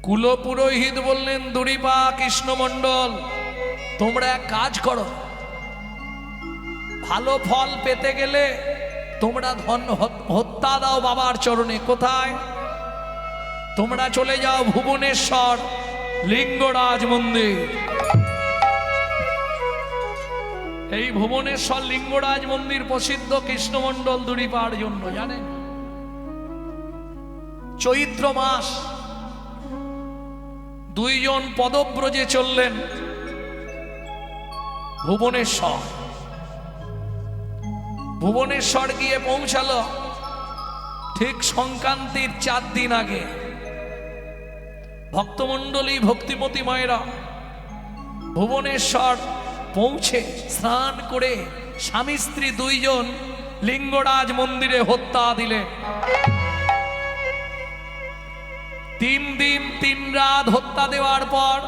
কুলপুরোহিত বললেন, দুরিপা কৃষ্ণমণ্ডল, তোমরা এক কাজ করো, ভালো ফল পেতে গেলে তোমরা ধন হত্যা দাও বাবার চরণে। কোথায়? তোমরা চলে যাও ভুবনেশ্বর লিঙ্গরাজ মন্দির। এই ভুবনেশ্বর লিঙ্গরাজ মন্দির প্রসিদ্ধ কৃষ্ণমণ্ডল দুরিপার জন্য, জানেন? চৈত্র মাস দুইজন পদব্রজে চললেন ভুবনেশ্বর। ভুবনেশ্বর গিয়ে পৌঁছালো ঠিক সংক্রান্তির 4 দিন আগে। ভক্তমণ্ডলী ভক্তিমতী মায়েরা ভুবনেশ্বর পৌঁছে স্নান করে স্বামী স্ত্রী দুইজন লিঙ্গরাজ মন্দিরে হত্যা দিলেন। 3 দিন 3 রাত হত্যা দেওয়ার পর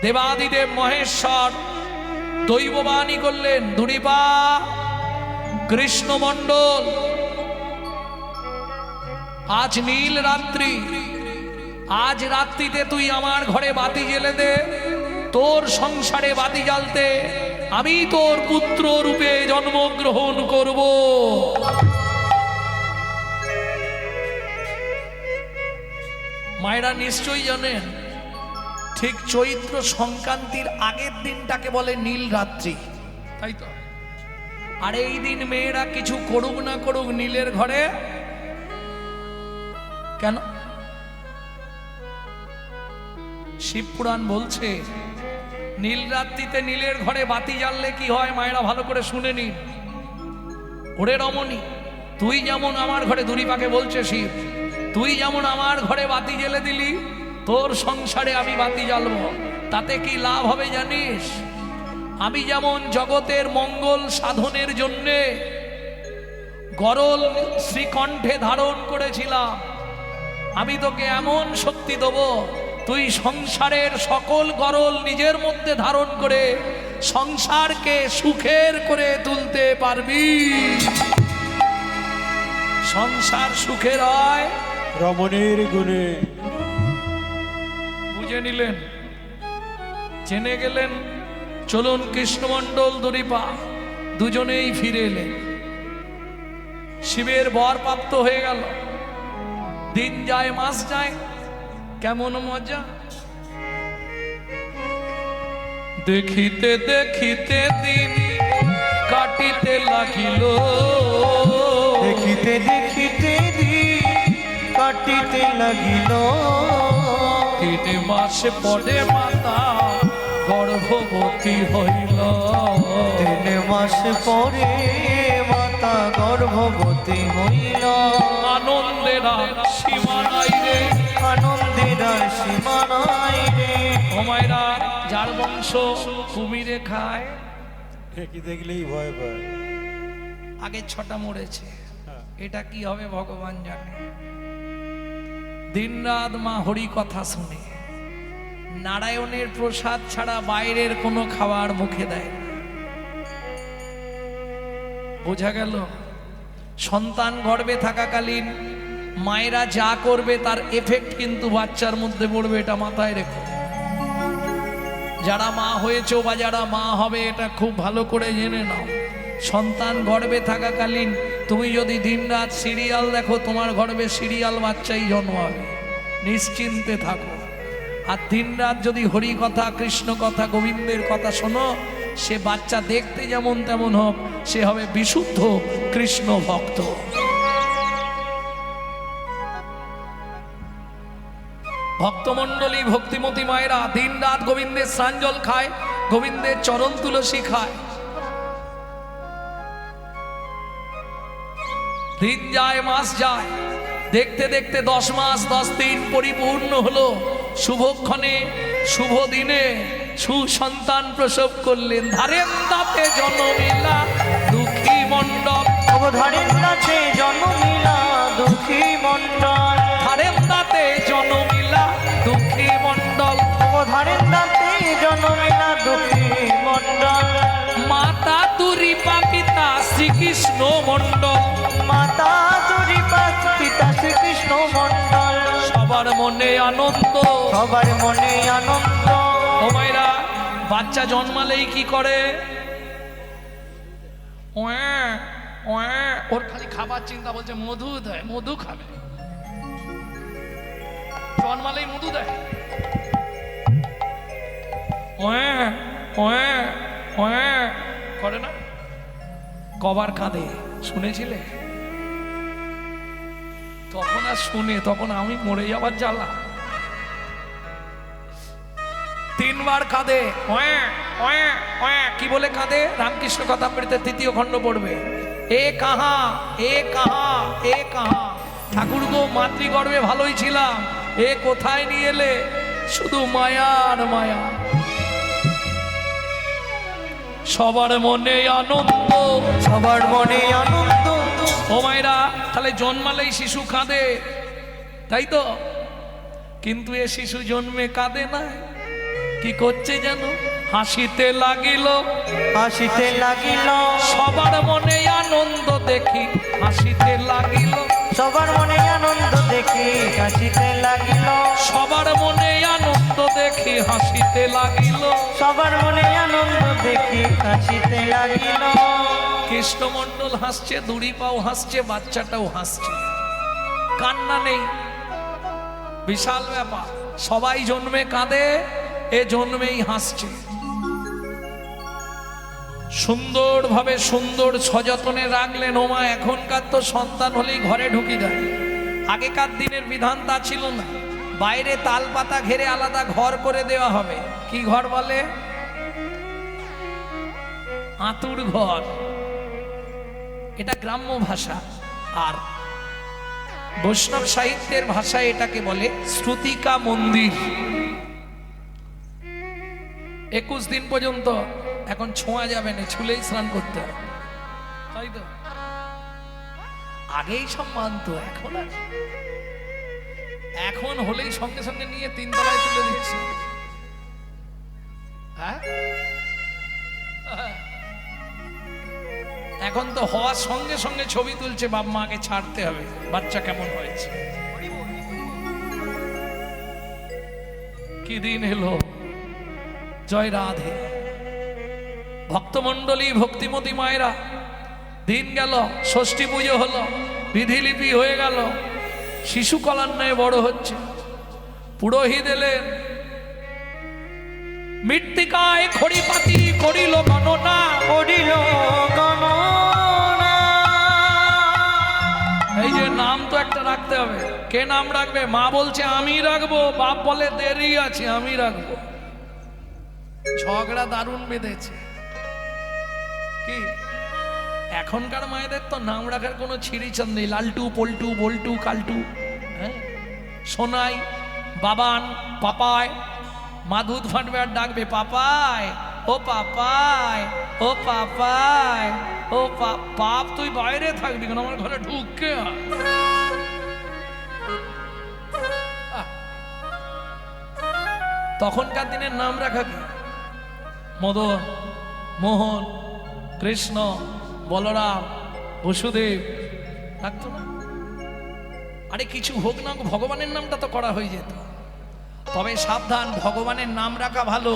দেবাদিদেব মহেশ্বর দৈববাণী করলেন, দুরিপা কৃষ্ণমণ্ডল, আজ নীল রাত্রি, আজ রাত্রিতে তুই আমার ঘরে বাতি জ্বেলে দে। তোর সংসারে বাতি জ্বালতে আমি তোর পুত্র রূপে জন্মগ্রহণ করব। মায়েরা নিশ্চয়ই জানেন, ঠিক চৈত্র সংক্রান্তির আগের দিনটাকে বলে নীল রাত্রি, তাই তো? আর এই দিন মেয়েরা কিছু করুক না করুক নীলের ঘরে কেন? শিবপুরাণ বলছে নীল রাত্রিতে নীলের ঘরে বাতি জ্বাললে কি হয়, মায়েরা ভালো করে শুনে নিন। ওরে রমণী, তুই যেমন আমার ঘরে, দুরিপাকে বলছে শিব, তুই যেমন আমার ঘরে বাতি জ্বেলে দিলি, তোর সংসারে আমি বাতি জ্বালবো। তাতে কি লাভ হবে জানিস? আমি যেমন জগতের মঙ্গল সাধনের জন্যে গরল শ্রীকণ্ঠে ধারণ করেছিলাম, আমি তোকে এমন শক্তি দেব, তুই সংসারের সকল গরল নিজের মধ্যে ধারণ করে সংসারকে সুখের করে তুলতে পারবি। সংসার সুখের হয় রমণের গুণে। বুঝে নিলেন, জেনে গেলেন। চলুন কৃষ্ণমণ্ডল দুরিপা দুজনেই ফিরে এলেন। শিবের বর প্রাপ্ত হয়ে গেল। দিন যায় মাস যায়, কেমন মজা। দেখিতে দেখিতে দিন কাটিতে লাগিল, দেখিতে দেখিতে দিন কাটিতে লাগিল। 3 মাস পরে মাতা গর্ভবতী হইল। 3 মাস পরে মাতা গর্ভবতী হইল। আনন্দের আর সীমা নাই রে, আনন্দের আর সীমা নাই রে। ওমাইরা যার বংশ কুমিরে খায়, কি দেখলেই ভয় পায়। আগে 6টা মরেছে, এটা কি হবে ভগবান জানে। দিন রাত মা হরি কথা শুনে, নারায়ণের প্রসাদ ছাড়া বাইরের কোনো খাবার মুখে দেয় না। বোঝা গেল, সন্তান গর্ভে থাকাকালীন মায়েরা যা করবে তার এফেক্ট কিন্তু বাচ্চার মধ্যে পড়বে, এটা মাথায় রেখো। যারা মা হয়েছে বা যারা মা হবে এটা খুব ভালো করে জেনে নাও। সন্তান গর্ভে থাকাকালীন তুমি যদি দিনরাত সিরিয়াল দেখো, তোমার গর্ভে সিরিয়াল বাচ্চাই জন্মাবে, নিশ্চিন্তে থাকো। আর দিনরাত যদি হরি কথা, কৃষ্ণ কথা, গোবিন্দের কথা শোনো, সে বাচ্চা দেখতে যেমন তেমন হোক, সে হবে বিশুদ্ধ কৃষ্ণ ভক্ত। ভক্তমণ্ডলী ভক্তিমতী মায়েরা দিন রাত গোবিন্দের স্নানজল খায়, গোবিন্দের চরণ তুলসী খায়। দিন যায় মাস যায়, দেখতে দেখতে 10 মাস 10 দিন পরিপূর্ণ হলো। শুভক্ষণে শুভ দিনে সুসন্তান প্রসব করলেন। ধারেন দাঁতে জন্মিলা দুঃখী মণ্ডল, ধারের কাছে জন্মিলা দুঃখী মণ্ডল। ধারেন দাঁতে জন্মিলা দুঃখী মণ্ডল, ধারের কাছে জন্মিলা দুঃখী মণ্ডল। মাতা দুরিপা পিতা শ্রীকৃষ্ণ মণ্ডল, মাতা দুরিপা পিতা শ্রীকৃষ্ণ মণ্ডল। মনে আনন্দ। সবার মনে আনন্দ। ও মায়েরা, বাচ্চা জন্মালেই কি করে? ওর খালি খাবার চিন্তা, বলছে মধু দেয়, মধু খাবে। জন্মালেই মধু দেয়, করে না? কবার কাঁদে শুনেছিলে? তখন আর শুনে, তখন আমি মরে যাবার জ্বালা। 3 বার কাঁদে। কি বলে কাঁদে? রামকৃষ্ণ কথামৃতে 3য় খণ্ড পড়বে। এ কাহা, এ কাহা, এ কাহা। ঠাকুর গো, মাতৃগর্ভে ভালোই ছিলাম, এ কোথায় নিয়ে এলে? শুধু মায়ার মায়া। সবার মনে আনন্দ, সবার মনে আনন্দ। ও মায়েরা, তাহলে জন্মালেই শিশু কাঁদে, তাই তো? কিন্তু এ শিশু জন্মে কাঁদে না, কি করছে যেন? হাসিতে লাগিল, হাসিতে লাগিল। সবার মনে আনন্দ দেখি হাসিতে লাগিল। সবার মনে আনন্দ দেখি হাসিতে লাগিল। সবার মনে আনন্দ দেখি হাসিতে লাগিল। সবার মনে আনন্দ দেখি হাসিতে লাগিল। কৃষ্ণমণ্ডল হাসছে, দুড়ি পাও হাসছে, বাচ্চাটাও হাসছে, কান্না নেই। বিশাল ব্যাপার। সবাই জন্মে কাঁদে, এ জন্মেই হাসছে। সুন্দরভাবে সুন্দর সযত্নে রাখলেন। ওমা, এখনকার তো সন্তান হলেই ঘরে ঢুকি দেয়। আগেকার দিনের বিধান তা ছিল না। বাইরে তাল পাতা ঘেরে আলাদা ঘর করে দেওয়া হবে। কি ঘর বলে? আতুর ঘর। এটা গ্রাম্য ভাষা। আর বৈষ্ণব সাহিত্যের ভাষায় এটাকে বলে শ্রুতিকা মন্দির। 21 দিন পর্যন্ত এখন ছোঁয়া যাবে না, ছুলেই স্নান করতে হবে, তাই তো? আগেই সব মানতো, এখন আর এখন হলেই সঙ্গে সঙ্গে নিয়ে 3 তলায় তুলে দিচ্ছে। হ্যাঁ, এখন তো হওয়ার সঙ্গে সঙ্গে ছবি তুলছে, বাপ মাকে ছাড়তে হবে, বাচ্চা কেমন হয়েছে। কি দিন এলো, জয় রাধে। ভক্তমণ্ডলী, ভক্তিমতী মায়েরা, দিন গেল, ষষ্ঠী পুজো হলো, বিধিলিপি হয়ে গেল, শিশু কলান্বয়ে বড় হচ্ছে। পুরোহিত এলেন, মৃত্তিকায় খড়িপাতি করিল গণনা, করিল গণনা। এই যে নাম তো একটা রাখতে হবে। কে নাম রাখবে? মা বলছে আমি রাখবো, বাপ বলে দেরি আছে, আমি রাখবো। ঝগড়া দারুণ বেঁধেছে। কি এখনকার মায়েদের তো নাম রাখার কোনো ছিঁড়িচান নেই। লালটু, পল্টু, বল্টু, কালটু, হ্যাঁ, সোনাই, বাবান, পাপায়। মা দুধ ফাটবে আর ডাকবে পাপায়, ও পাপায়, ও পাপায়, ও পাপ। তুই বাইরে থাকবি কেন, আমার ঘরে ঢুককে আয়। তখনকার দিনের নাম রাখা কি? মদন, মোহন, কৃষ্ণ, বলরাম, বসুদেব রাখতো না? আরে কিছু হোক না, ভগবানের নামটা তো করা হয়ে যেত। তবে সাবধান, ভগবানের নাম রাখা ভালো,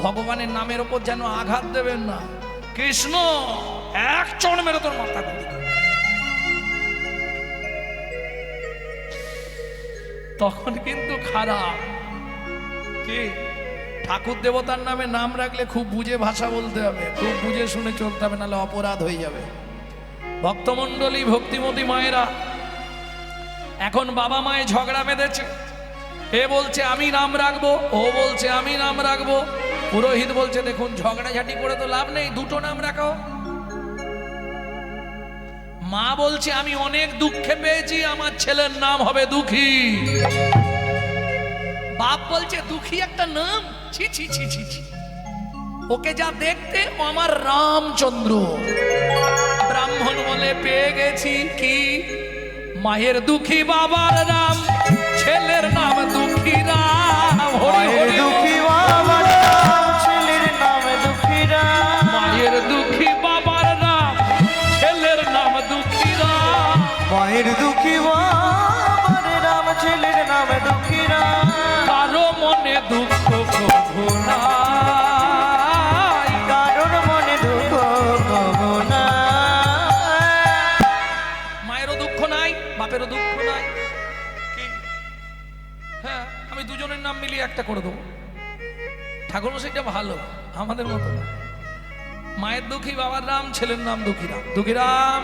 ভগবানের নামের ওপর যেন আঘাত দেবেন না। কৃষ্ণ, এক চড় মেরে তোর মাথা কাটি। তখন কিন্তু খারাপ। কি ঠাকুর দেবতার নামে নাম রাখলে খুব বুঝে ভাষা বলতে হবে, খুব বুঝে শুনে চলতে হবে, নাহলে অপরাধ হয়ে যাবে। ভক্তমণ্ডলী, ভক্তিমতী মায়েরা, এখন বাবা মায়ে ঝগড়া বেঁধেছে। এ বলছে আমি নাম রাখবো, ও বলছে আমি নাম রাখবো। পুরোহিত বলছে দেখুন, ঝগড়াঝাটি করে তো লাভ নেই, দুটো নাম রাখো। মা বলছে আমি অনেক দুঃখে পেয়েছি, আমার ছেলের নাম হবে দুঃখী। বাপ বলছে দুঃখী একটা নাম, ছি ছি ছি ছি ছি, ওকে যা দেখতে ও আমার রামচন্দ্র। ব্রাহ্মণ বলে পেয়ে গেছি কি, মায়ের দুঃখী বাবার নাম, ছেলের নাম দুঃখী রাম। মায়ের দুঃখী বাবার নাম, ছেলের নাম দুঃখী রাম। মায়ের দুঃখী বাবার নাম, ছেলের নাম দুঃখী রাম। মায়ের দুঃখী বাবার নাম, ছেলের নাম দুঃখী রাম। দুঃখ কভু নাই, কারোর মনে দুঃখ কবু নাই। মায়েরও দুঃখ নাই, বাপেরও দুঃখ নাই। কি? হ্যাঁ, আমি দুজনের নাম মিলিয়ে একটা করে দেবো। ঠাকুর সেটা ভালো, আমাদের মতো না। মায়ের দুঃখী, বাবার নাম, ছেলের নাম দুঃখীরাম। দুঃখীরাম,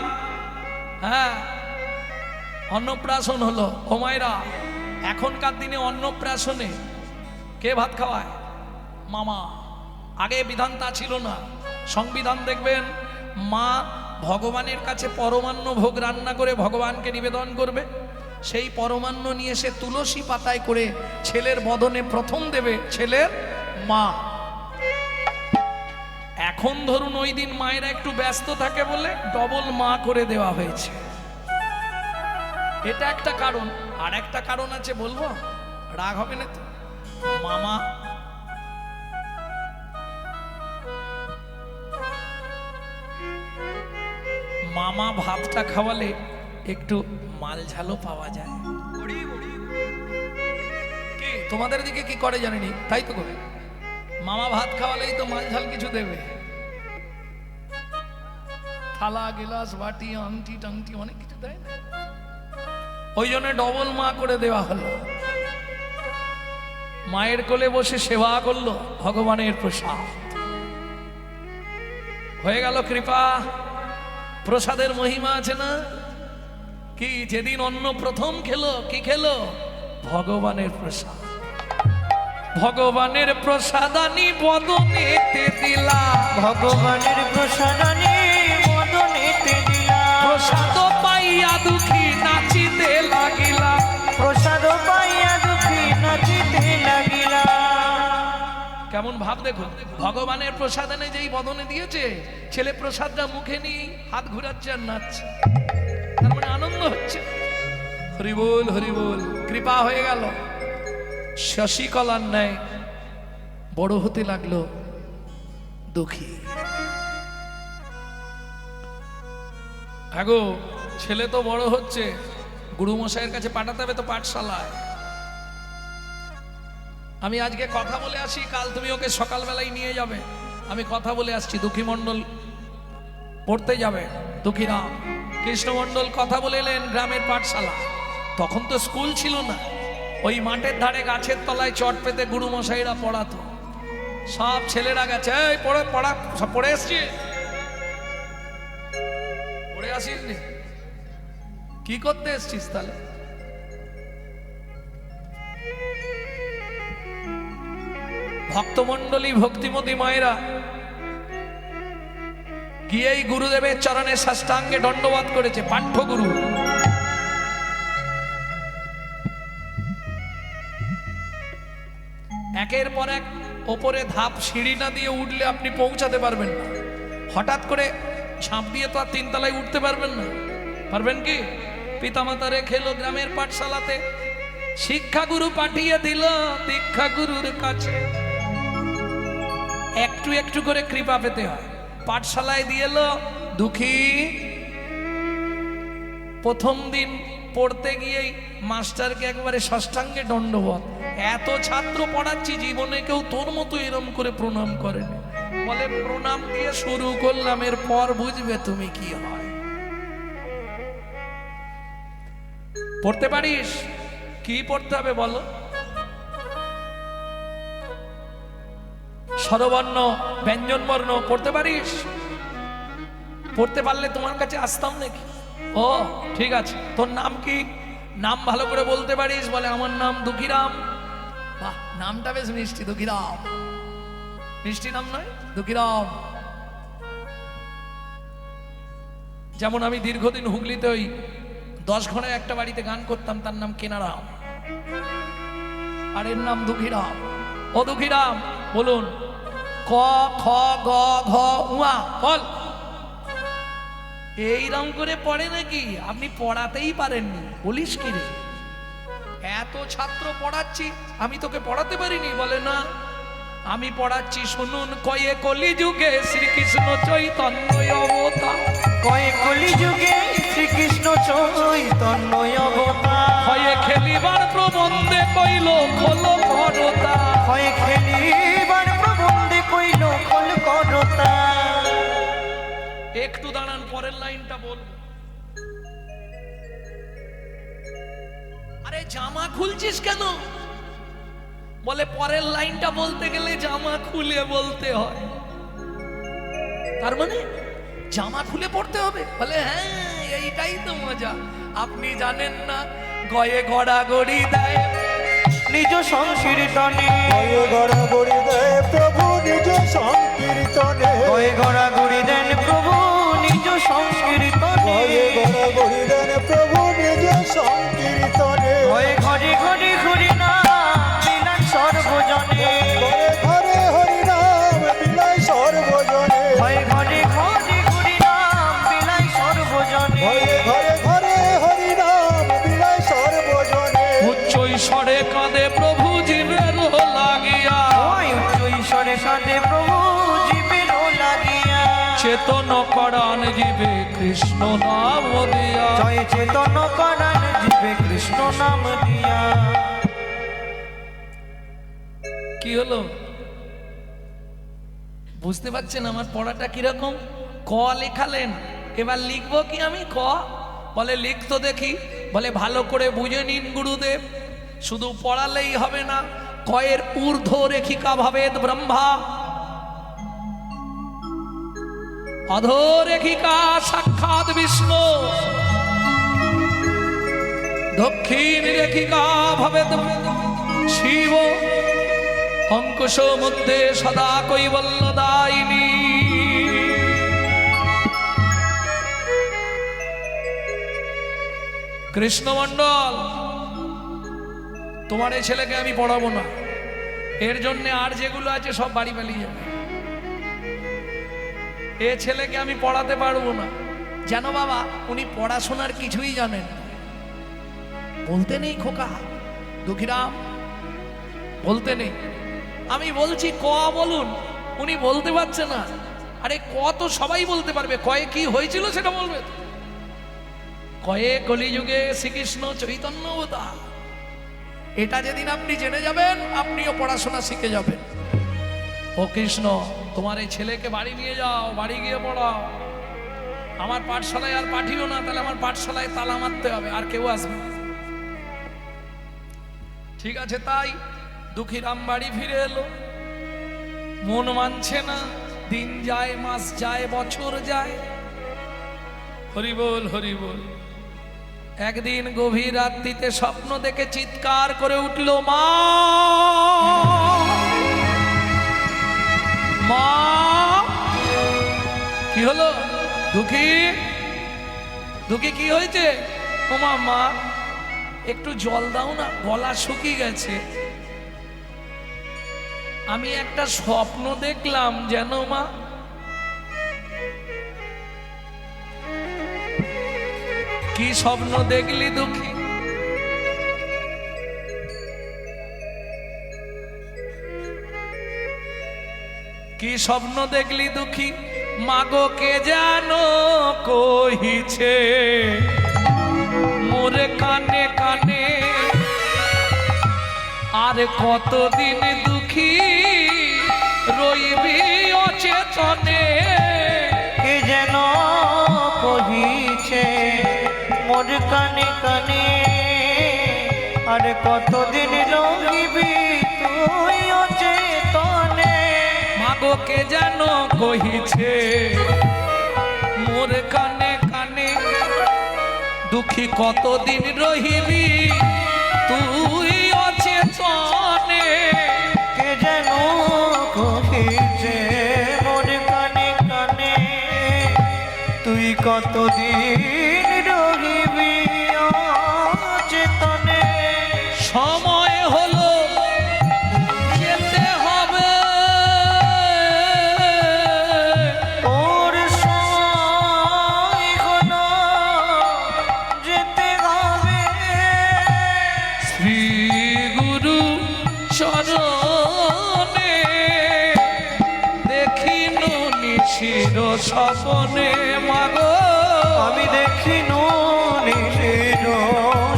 হ্যাঁ। অন্নপ্রাশন হলো। ও মায়েরা, এখনকার দিনে অন্নপ্রাশনে কে ভাত খাওয়ায়? মামা। আগে বিধানটা ছিল না। সংবিধান দেখবেন, মা ভগবানের কাছে পরমান্ন ভোগ রান্না করে ভগবানকে নিবেদন করবে। সেই পরমান্ন নিয়ে সে তুলসী পাতায় করে ছেলের বদনে প্রথম দেবে ছেলের মা। এখন ধরুন ওই দিন মায়েরা একটু ব্যস্ত থাকে বলে ডবল মা করে দেওয়া হয়েছে। এটা একটা কারণ। আর একটা কারণ আছে, বলবো? রাগ হবে না তো? মামা মামা ভাতটা খাওয়ালে একটু মাল ঝালও পাওয়া যায়। কি তোমাদের দিকে কি করে জানিনি, তাই তো করে। মামা ভাত খাওয়ালেই তো মাল ঝাল কিছু দেবে। থালা, গিলাস, বাটি, আংটি টাংটি অনেক কিছু দেয় না। ওই জন্য ডবল মা করে দেওয়া হলো। মায়ের কোলে বসে সেবা করলো, ভগবানের প্রসাদ হয়ে গেল। কৃপা প্রসাদের মহিমা আছে না? কি যেদিন অন্ন প্রথম খেলো, কি খেলো? ভগবানের প্রসাদ। ভগবানের প্রসাদানি বদনেতে দিলা, ভগবানের প্রসাদানি বদনেতে দিলা, প্রসাদ পাইয়া দুঃখী নাচিতে লাগিলা, প্রসাদ পাইয়া দুঃখী নাচিতে লাগিলা। কেমন ভাব দেখো, ভগবানের প্রসাদ এনে যেই বদনে দিয়েছে, ছেলে প্রসাদটা মুখে নিয়ে হাত ঘুরাচ্ছে আর নাচছে, তার মানে আনন্দ হচ্ছে। হরি বল, হরি বল। কৃপা হয়ে গেল। শশীকলার ন্যায় বড় হতে লাগলো দুঃখী। আগো ছেলে তো বড় হচ্ছে, গুরুমশাইয়ের কাছে পাঠাতে হবে তো পাঠশালায়। আমি আজকে কথা বলে আসি, কাল তুমি ওকে সকালবেলায় নিয়ে যাবে। আমি কথা বলে আসছি, দুঃখী মণ্ডল পড়তে যাবে। দুঃখীরাম কৃষ্ণ মণ্ডল কথা বলে এলেন গ্রামের পাঠশালা। তখন তো স্কুল ছিল না, ওই মাঠের ধারে গাছের তলায় চট পেতে গুরুমশাইরা পড়াতো। সব ছেলেরা গেছে, এই পড়ে পড়া সব পড়ে এসছি, পড়ে আসিস নি, কি করতে এসছিস তাহলে? ভক্তমণ্ডলী, ভক্তিমতী মায়েরা গিয়েই গুরুদেবের চরণে সাষ্টাঙ্গে দণ্ডবাদ করেছে। পাঠ্যগুরু একের পর এক ওপরে ধাপ সিঁড়ি না দিয়ে উঠলে আপনি পৌঁছাতে পারবেন না। হঠাৎ করে ঝাঁপ দিয়ে তো আর তিনতলায় উঠতে পারবেন না। পারবেন কি? পিতামাতা রেখে এলো গ্রামের পাঠশালাতে, শিক্ষাগুরু পাঠিয়ে দিল দীক্ষাগুরুর কাছে। একটু একটু করে কৃপা পেতে হয়। পাঠশালায় দিয়ে এলো দুঃখী। প্রথম দিন পড়তে গিয়েই মাস্টারকে একবারে ষষ্ঠাঙ্গে দণ্ডবত। এত ছাত্র পড়াচ্ছি, জীবনে কেউ তোর মতো এরম করে প্রণাম করেনি। বলে প্রণাম দিয়ে শুরু করলাম, এরপর বুঝবে তুমি কি হয়। পড়তে পারিস? কি পড়তে হবে বলো? স্বরবর্ণ, ব্যঞ্জনবর্ণ পড়তে পারিস? পড়তে পারলে তোমার কাছে আসতাম নাকি? ও ঠিক আছে, তোর নাম কি? নাম ভালো করে বলতে পারিস? বলে আমার নাম দুঃখীরাম। বাহ, নামটা বেশ মিষ্টি, দুঃখীরাম। মিষ্টি নাম নয়? দুঃখীরাম। যেমন আমি দীর্ঘদিন হুগলিতে ওই 10 ঘড়ায় একটা বাড়িতে গান করতাম, তার নাম কেনারাম, আর এর নাম দুঃখীরাম। ও দুঃখীরাম বলুন, ক খ গ ঘ উয়া বল। এইরকম করে পড়ে নাকি? আপনি পড়াতেই পারেননি, বলিস কি রে? এত ছাত্র পড়াচ্ছি, আমি তোকে পড়াতে পারিনি? বলে না, আমি পড়াচ্ছি শুনুন। কয়ে কলিযুগে শ্রীকৃষ্ণ চৈতন্য অবতার, কয়ে কলিযুগে শ্রীকৃষ্ণ চৈতন্য অবতার, হয়ে খেলিবার প্রবন্ধে কইল খোলো পরতা, ভয় খেলিবার প্রবন্ধে কইল খোল করতা। একটু দাঁড়ান, পরের লাইনটা বলবো। আরে জামা খুলছিস কেন? বলে পরের লাইনটা বলতে গেলে জামা খুলে বলতে হয়। তার মানে জামা খুলে পড়তে হবে? বলে হ্যাঁ, এইটাই তো মজা। আপনি জানেন না, গয়ে গড়াগড়ি দেয় নিজ সংকীর্তনে, গয়ে গড়াগড়ি দেয় প্রভু নিজ সংকীর্তনে, গয়ে গড়াগড়ি দেন প্রভু নিজ সংকীর্তনে, গয়ে গড়াগড়ি দেন প্রভু নিজ সংকীর্তনে, ঘরে ঘরে ঘরে ঘরে না বিলান সর্বজনে, ঘরে ঘরে হরি নাম বিলায় সর্বজনে, ঘরে ঘরে ঘরে ঘরে নাম বিলায় সর্বজনে, ঘরে ঘরে ঘরে হরি নাম বিলায় সর্বজনে, উচ্চ ঈশ্বরে কাঁদে প্রভু জীবের লাগিয়া, ওই উচ্চ ঈশ্বরে কাঁদে প্রভু জীবের লাগিয়া, চেতন করান জীবে কৃষ্ণ নাম দিয়া। জয় চেতন করান জীবে কৃষ্ণ নাম দিয়া। কি হলো বুঝতে পারছেন আমার পড়াটা কিরকম? ক লেখালেন, এবার লিখবো কি আমি ক? বলে লিখ তো দেখি। বলে ভালো করে বুঝে নিন গুরুদেব, শুধু পড়ালেই হবে না, কয়ের ঊর্ধ্ব রেখিকা ভাবেদ ব্রহ্মা, অধোরেখিকা সাক্ষাৎ বিষ্ণু, দক্ষিণ রেখিকা ভবেদ শিব, অঙ্কুশ মধ্যে সদা কৈবল্যদায়িনী। কৃষ্ণমণ্ডল, তোমার এই ছেলেকে আমি পড়াবো না, এর জন্য আর যেগুলো আছে সব বাড়ি পালিয়ে যাবে। এ ছেলেকে আমি পড়াতে পারবো না। জানো বাবা, উনি পড়াশোনার কিছুই জানেন না। বলতে নেই খোকা, দুঃখীরাম বলতে নেই। আমি বলছি ক বলুন, উনি বলতে পারছে না। আরে ক তো সবাই বলতে পারবে, কয়ে কি হয়েছিল সেটা বলবে। কয়ে কলিযুগে শ্রীকৃষ্ণ চৈতন্য অবতার, এটা যেদিন আপনি জেনে যাবেন আপনিও পড়াশোনা শিখে যাবেন। ও কৃষ্ণ, তোমার এই ছেলেকে বাড়ি নিয়ে যাও, বাড়ি গিয়ে পড়াও। আমার পাঠশালায় আর পাঠিও না, তাহলে আমার পাঠশালায় তালা মারতে হবে, আর কেউ আসবে না। ঠিক আছে, তাই দুঃখীরাম বাড়ি ফিরে এলো। মন মানছে না, দিন যায়, মাস যায়, বছর যায়। হরি বল হরি বল। একদিন গভীর রাত্রিতে স্বপ্ন দেখে চিৎকার করে উঠল, মা মা। কি হলো দুঃখী? দুঃখী কি হয়েছে? ওমা মা, একটু জল দাও না, গলা শুকিয়ে গেছে। আমি একটা স্বপ্ন দেখলাম, যেন মা। কি স্বপ্ন দেখলি দুঃখী? কি স্বপ্ন দেখলি দুঃখী? মাগো কে জানো কহিছে মোরে কানে কানে, আর কতদিন দুঃখী রইবি অচেতনে। কে যেন কহিছে মোর কানে কানে, আর কতদিন রহিবি তুই অচেতনে। মাগো কে যেন কহিছে মোর কানে কানে, দুঃখী কতদিন রহিবি তুই অচেতনে। কে যেন কহিছে মোর কানে কানে, তুই কতদিন রহিবি অচেতনে। সময় হলো যেতে হবে, তোর সময় হলো যেতে হবে। শ্রী গুরু চরণে দেখিনু নিশির স্বপনে। মাগো আমি দেখিনু নিশির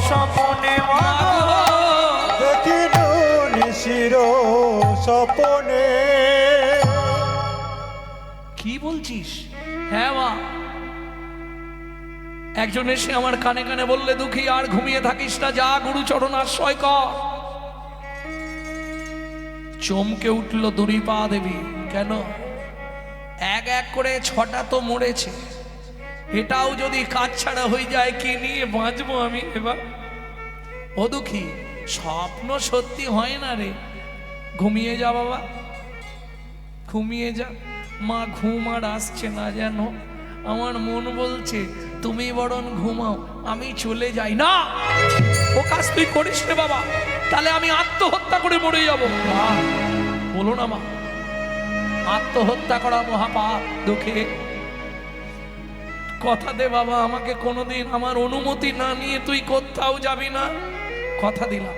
স্বপনে, মাগো দেখিনু নিশির স্বপনে। কি বলছিস? হ্যাঁ মা। একজন এসে আমার কানে কানে বললে, দুঃখী আর ঘুমিয়ে থাকিস না, যা গুরুচরণ আশ্রয় কর। চমকে উঠল দুরিপা দেবী। কেন? এক এক করে 6টা তো মরেছে, এটাও যদি কাজ ছাড়া হয়ে যায়, কি নিয়ে বাঁচবো আমি এবার? ও দুঃখী, স্বপ্ন সত্যি হয় না রে, ঘুমিয়ে যা বাবা, ঘুমিয়ে যা। মা ঘুম আর আসছে না যেন, আমার মন বলছে তুমি বরং ঘুমাও, আমি চলে যাই। না, ও কাজ তুই করিস রে বাবা, তাহলে আমি আত্মহত্যা করে মরে যাব। বলো না মা, আত্মহত্যা করা মহাপাপ। দুঃখে কথা দে বাবা, আমাকে কোনোদিন আমার অনুমতি না নিয়ে তুই কোথাও যাবি না, কথা দিলাম।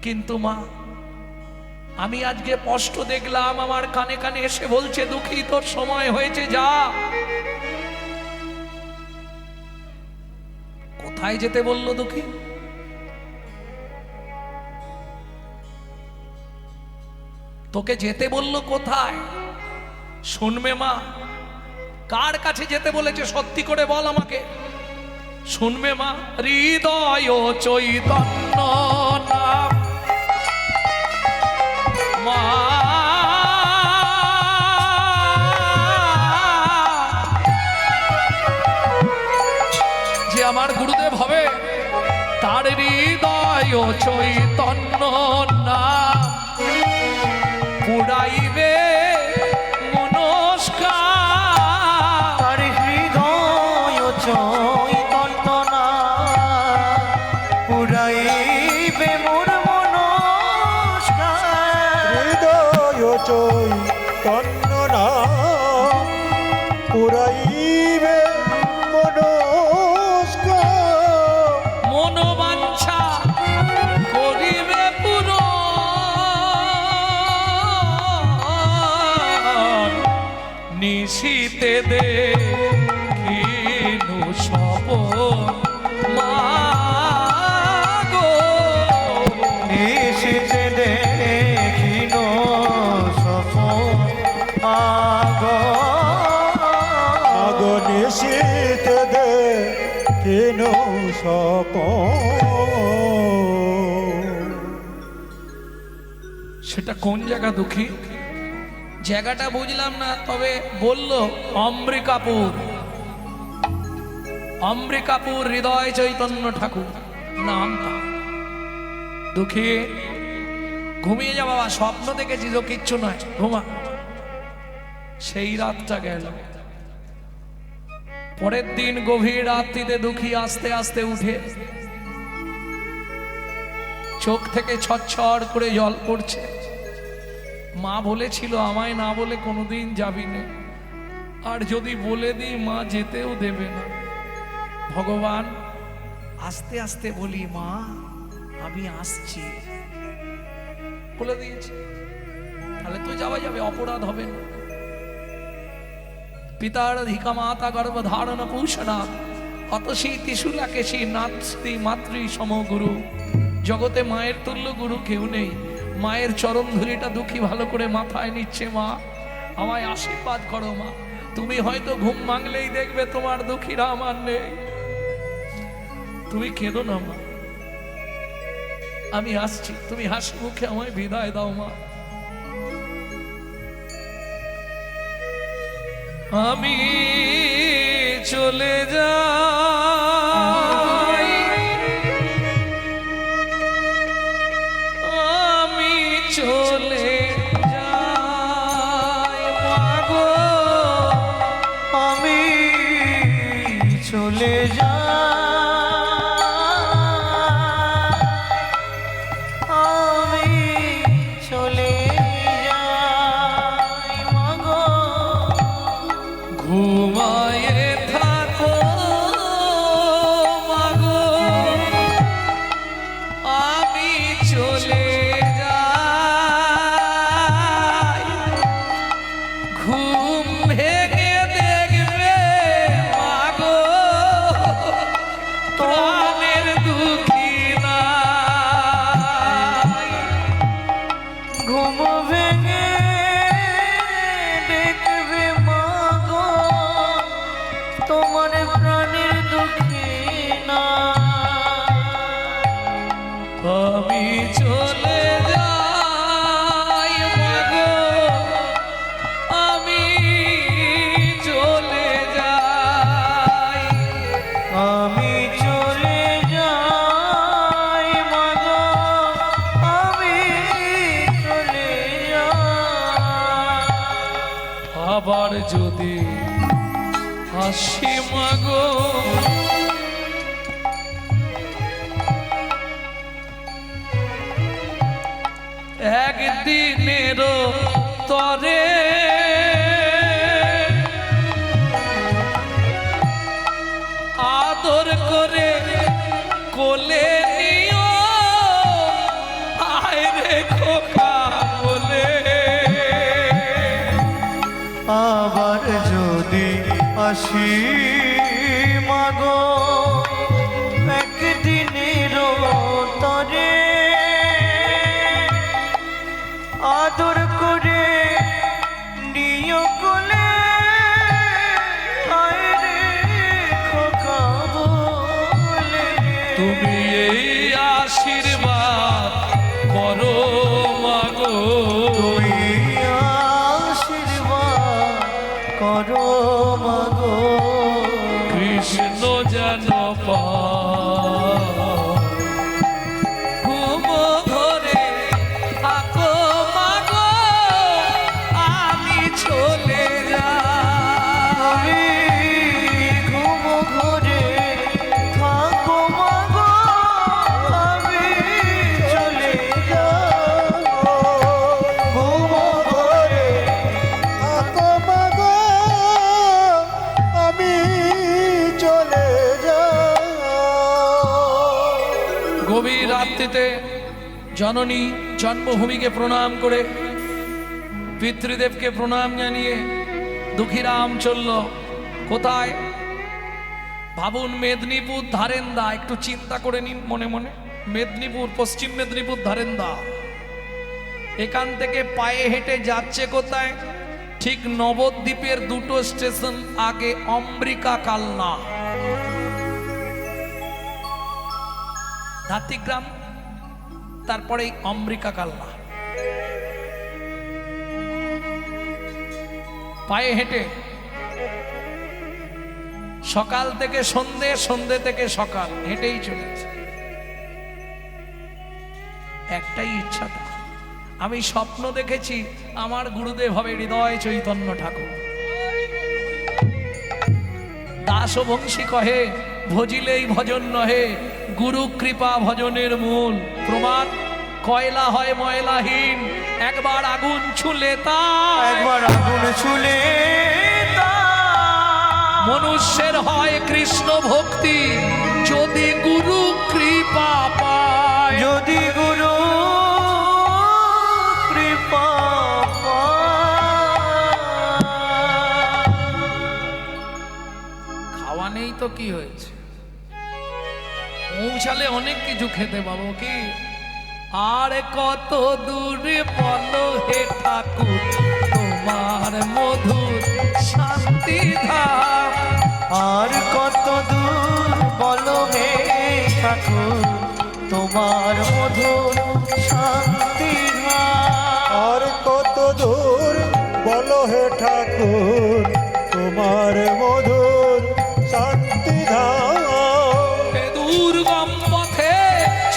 কিন্তু মা, আমি আজকে স্পষ্ট দেখলাম, আমার কানে কানে এসে বলছে, দুঃখী তোর সময় হয়েছে, যা। কোথায় যেতে বললো দুঃখী? তোকে যেতে বললো কোথায়? শুনবে মা, কার কাছে যেতে বলেছে সত্যি করে বল আমাকে। শুনবে মা, হৃদয় চৈতন্য নাম মা, যে আমার গুরুদেব হবে, তার হৃদয় চৈতন্য নাম পুরাইবে মনস্কার। তার হৃদয় চৈতন্য নাম পুরাইবে মোর মনস্কার। হৃদয় চৈতন্য নাম পুরাইবে মনস্কার। মনোবাঞ্ছা করিবে পূরণ, নিশীতে দেখিনু স্বপন মাগো। নিশীথে দেখিনু স্বপন মাগো। আগো নিশীথ দেখিনু স্বপন। সেটা কোন জায়গা দুঃখী? জায়গাটা বুঝলাম না, তবে বলল অম্বিকাপুর। অম্বিকাপুর হৃদয় চৈতন্য ঠাকুর নামটা। দুঃখী ঘুমিয়ে যা বাবা, স্বপ্ন দেখেছিস ও কিচ্ছু নয়, ঘুমা। সেই রাতটা গেল। পরের দিন গভীর রাত্রিতে দুঃখী আস্তে আস্তে উঠে, চোখ থেকে ছটছট করে জল পড়ছে। মা বলেছিল আমায় না বলে কোনোদিন যাবি না, আর যদি বলে দিই মা যেতেও দেবে না। ভগবান, আস্তে আস্তে বলি মা আমি আসছি, বলে দিয়েছি, তাহলে তো যাওয়া যাবে, অপরাধ হবে না। পিতার ধিকা মাতা গর্ভ ধারণ পুষণা অতসী ত্রিশূলা কেশী নাস্তি মাতৃ সমগুরু। জগতে মায়ের তুল্য গুরু কেউ নেই। মায়ের চরণ ধুলিটা দুঃখী ভালো করে মাথায় নিচ্ছে। মা আমায় আশীর্বাদ করো মা। তুমি হয়তো ঘুম ভাঙলেই দেখবে তোমার দুঃখীরা আমার নেই। তুমি কেঁদো না মা, আমি আসছি, তুমি হাসি মুখে আমায় বিদায় দাও মা। আমি চলে যাই, আমি চলে যাই মাগো, আমি চলে যাই, আমি চলে যাই মাগো। ঘুমায়ে থাকো মাগো, আমি চলে যাই। ঘুম ভেঙে দেখবে মাগো, তোমার প্রাণের দুঃখী না আমি চলে যাই মাগো, আমি চলে যাই, আমি চলে যাই মাগো, আমি চলে যাই। আবার যদি আসি মাগো, একদিনেরও তরে আদর করে কোলে নিও, আয় রে খোকা বলে। আবার যদি আসি মাগো, একদিনেরও তরে আদর করে নিও কোলে, আয় রে খোকা বলে। তুমি এই আশীর্বাদ করো মাগো, তুমি আশীর্বাদ করো মাগো, কৃষ্ণ যেন ঘুম ধরে থাকো মাগো, আমি চলে যাই। আমি ঘুম ঘরে থাকো মাগো, আমি চলে যাই। ঘুম ঘরে থাকো মাগো, আমি চলে যাই। গভীর রাত্রিতে জননী জন্মভূমিকে প্রণাম করে, পিতৃদেবকে প্রণাম জানিয়ে দুঃখীরাম চলল কোথায়? ভাবুন, মেদিনীপুর ধারেন্দা। একটু চিন্তা করে নিন মনে মনে। মেদিনীপুর, পশ্চিম মেদিনীপুর ধারেন্দা। এখান থেকে পায়ে হেঁটে যাচ্ছে কোথায়? ঠিক নবদ্বীপের দুটো স্টেশন আগে অম্বিকা কালনা, ধাত্রীগ্রাম, তারপরে অম্বিকা কালনা। পায়ে হেঁটে সকাল থেকে সন্ধে, সন্ধে থেকে সকাল, হেঁটেই চলেছে। একটাই ইচ্ছা তার, আমি স্বপ্ন দেখেছি আমার গুরুদেব হবে হৃদয় চৈতন্য ঠাকুর। দাস বংশী কহে ভজিলেই ভজন নহে, গুরু কৃপা ভজনের মূল। প্রমাণ, কয়লা হয় ময়লাহীন, একবার আগুন ছুলে তা, একবার আগুন ছুলে তা। মনুষ্যের হয় কৃষ্ণ ভক্তি, যদি গুরু কৃপা পায়। যদি গুরু কৃপা খাওয়া নেই তো কি হয়েছে, পৌঁছালে অনেক কিছু খেতে পাবো। কি আর কত দূরে বলো হে ঠাকুর, তোমার মধুর শান্তি ধাম। আর কত দূর বলো হে ঠাকুর, তোমার মধুর শান্তি আর কত দূর বলো হে ঠাকুর, তোমার মধুর শান্তি ধাম। এ দুর্গম পথে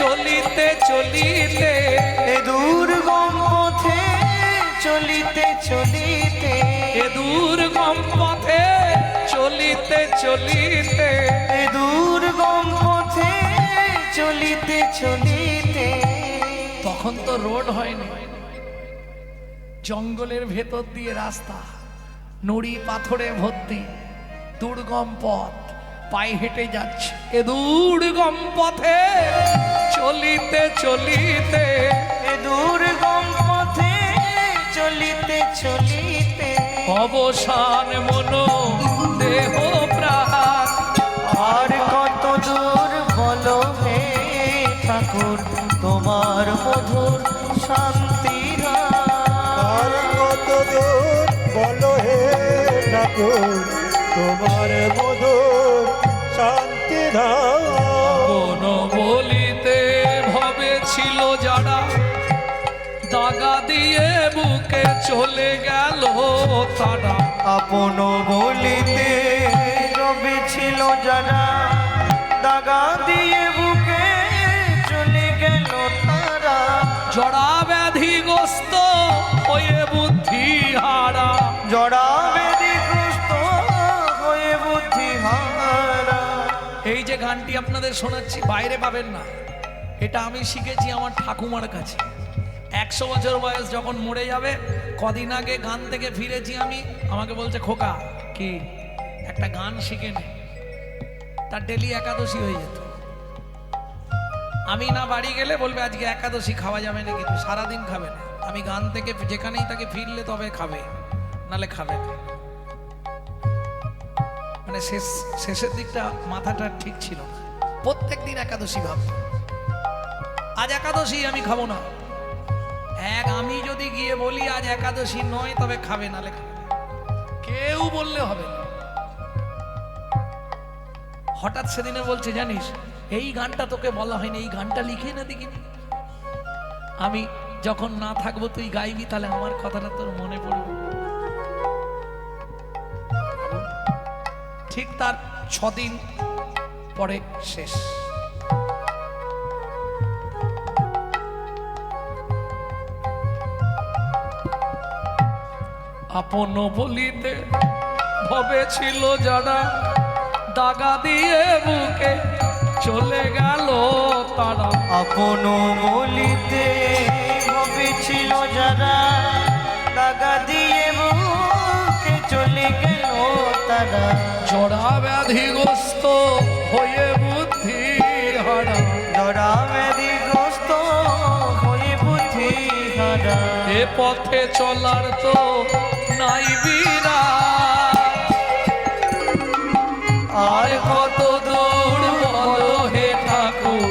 চলিতে চলিতে, এ দুর্গম পথে চলিতে চলিতে, এ দুর্গম পথে চলিতে চলিতে, এ দুর্গম পথে চলিতে চলিতে। তখন তো রোড হয়নি, জঙ্গলের ভেতর দিয়ে রাস্তা, নুড়ি পাথরে ভর্তি, দুর্গম পথ, পায়ে হেঁটে যাচ্ছে। এ দুর্গম পথে চলিতে চলিতে, এ দুর্গম পথে চলিতে চলিতে, অবসান মনো দেহ প্রাণ। আর কত দূর বলো হে ঠাকুর, তোমার মধুর শান্তি আর কত দূর বলো হে ঠাকুর, তোমার মধুর দাগা দিয়ে বুকে চলে গেল তারা। আপন বলিতে রবি ছিল যারা, দাগা দিয়ে বুকে চলে গেল তারা। জড়া ব্যাধিগ্রস্ত হয়ে বুদ্ধি হারা, জড়া ব্যাধিগ্রস্ত হয়ে বুদ্ধি হারা। এই যে গানটি আপনাদের শোনাচ্ছি বাইরে পাবেন না, এটা আমি শিখেছি আমার ঠাকুমার কাছে। 100 বছর বয়স যখন মরে যাবে, কদিন আগে গান থেকে ফিরেছি আমি, আমাকে বলছে খোকা কি একটা গান শিখে নে। তার ডেলি একাদশী হয়ে যেত। আমি না বাড়ি গেলে বলবে আজকে একাদশী, খাওয়া যাবে না, কিন্তু সারাদিন খাবে না। আমি গান থেকে যেখানেই তাকে ফিরলে তবে খাবে, নালে খাবে না। মানে শেষের দিকটা মাথাটা ঠিক ছিল না। প্রত্যেক দিন একাদশী ভাবত, আজ একাদশী আমি খাবো না। আমি যদি গিয়ে বলি আজ একাদশী নয়, তবে খাবে, নালে খাবে। কেউ বললে হবে না। হঠাৎ সেদিনে বলছে জানিস এই গানটা তোকে বলা হয়নি, এই গানটা লিখে না দেখিনি। আমি যখন না থাকবো তুই গাইবি, তাহলে আমার কথাটা তোর মনে পড়বে। ঠিক তার 6 দিন পরে শেষ। আপন বলিতে ভবে ছিল যারা, দাগা দিয়ে বুকে চলে গেল তারা। আপন বলিতে ভবে ছিল যারা, দাগা দিয়ে বুকে চলে গেল তারা। জড়া ব্যাধিগ্রস্ত হয়ে বুদ্ধি হারা, জড়া ব্যাধিগ্রস্ত হয়ে বুদ্ধি হারা। এ পথে চলার তো নাই বিরা, আর কত দূর বলো হে ঠাকুর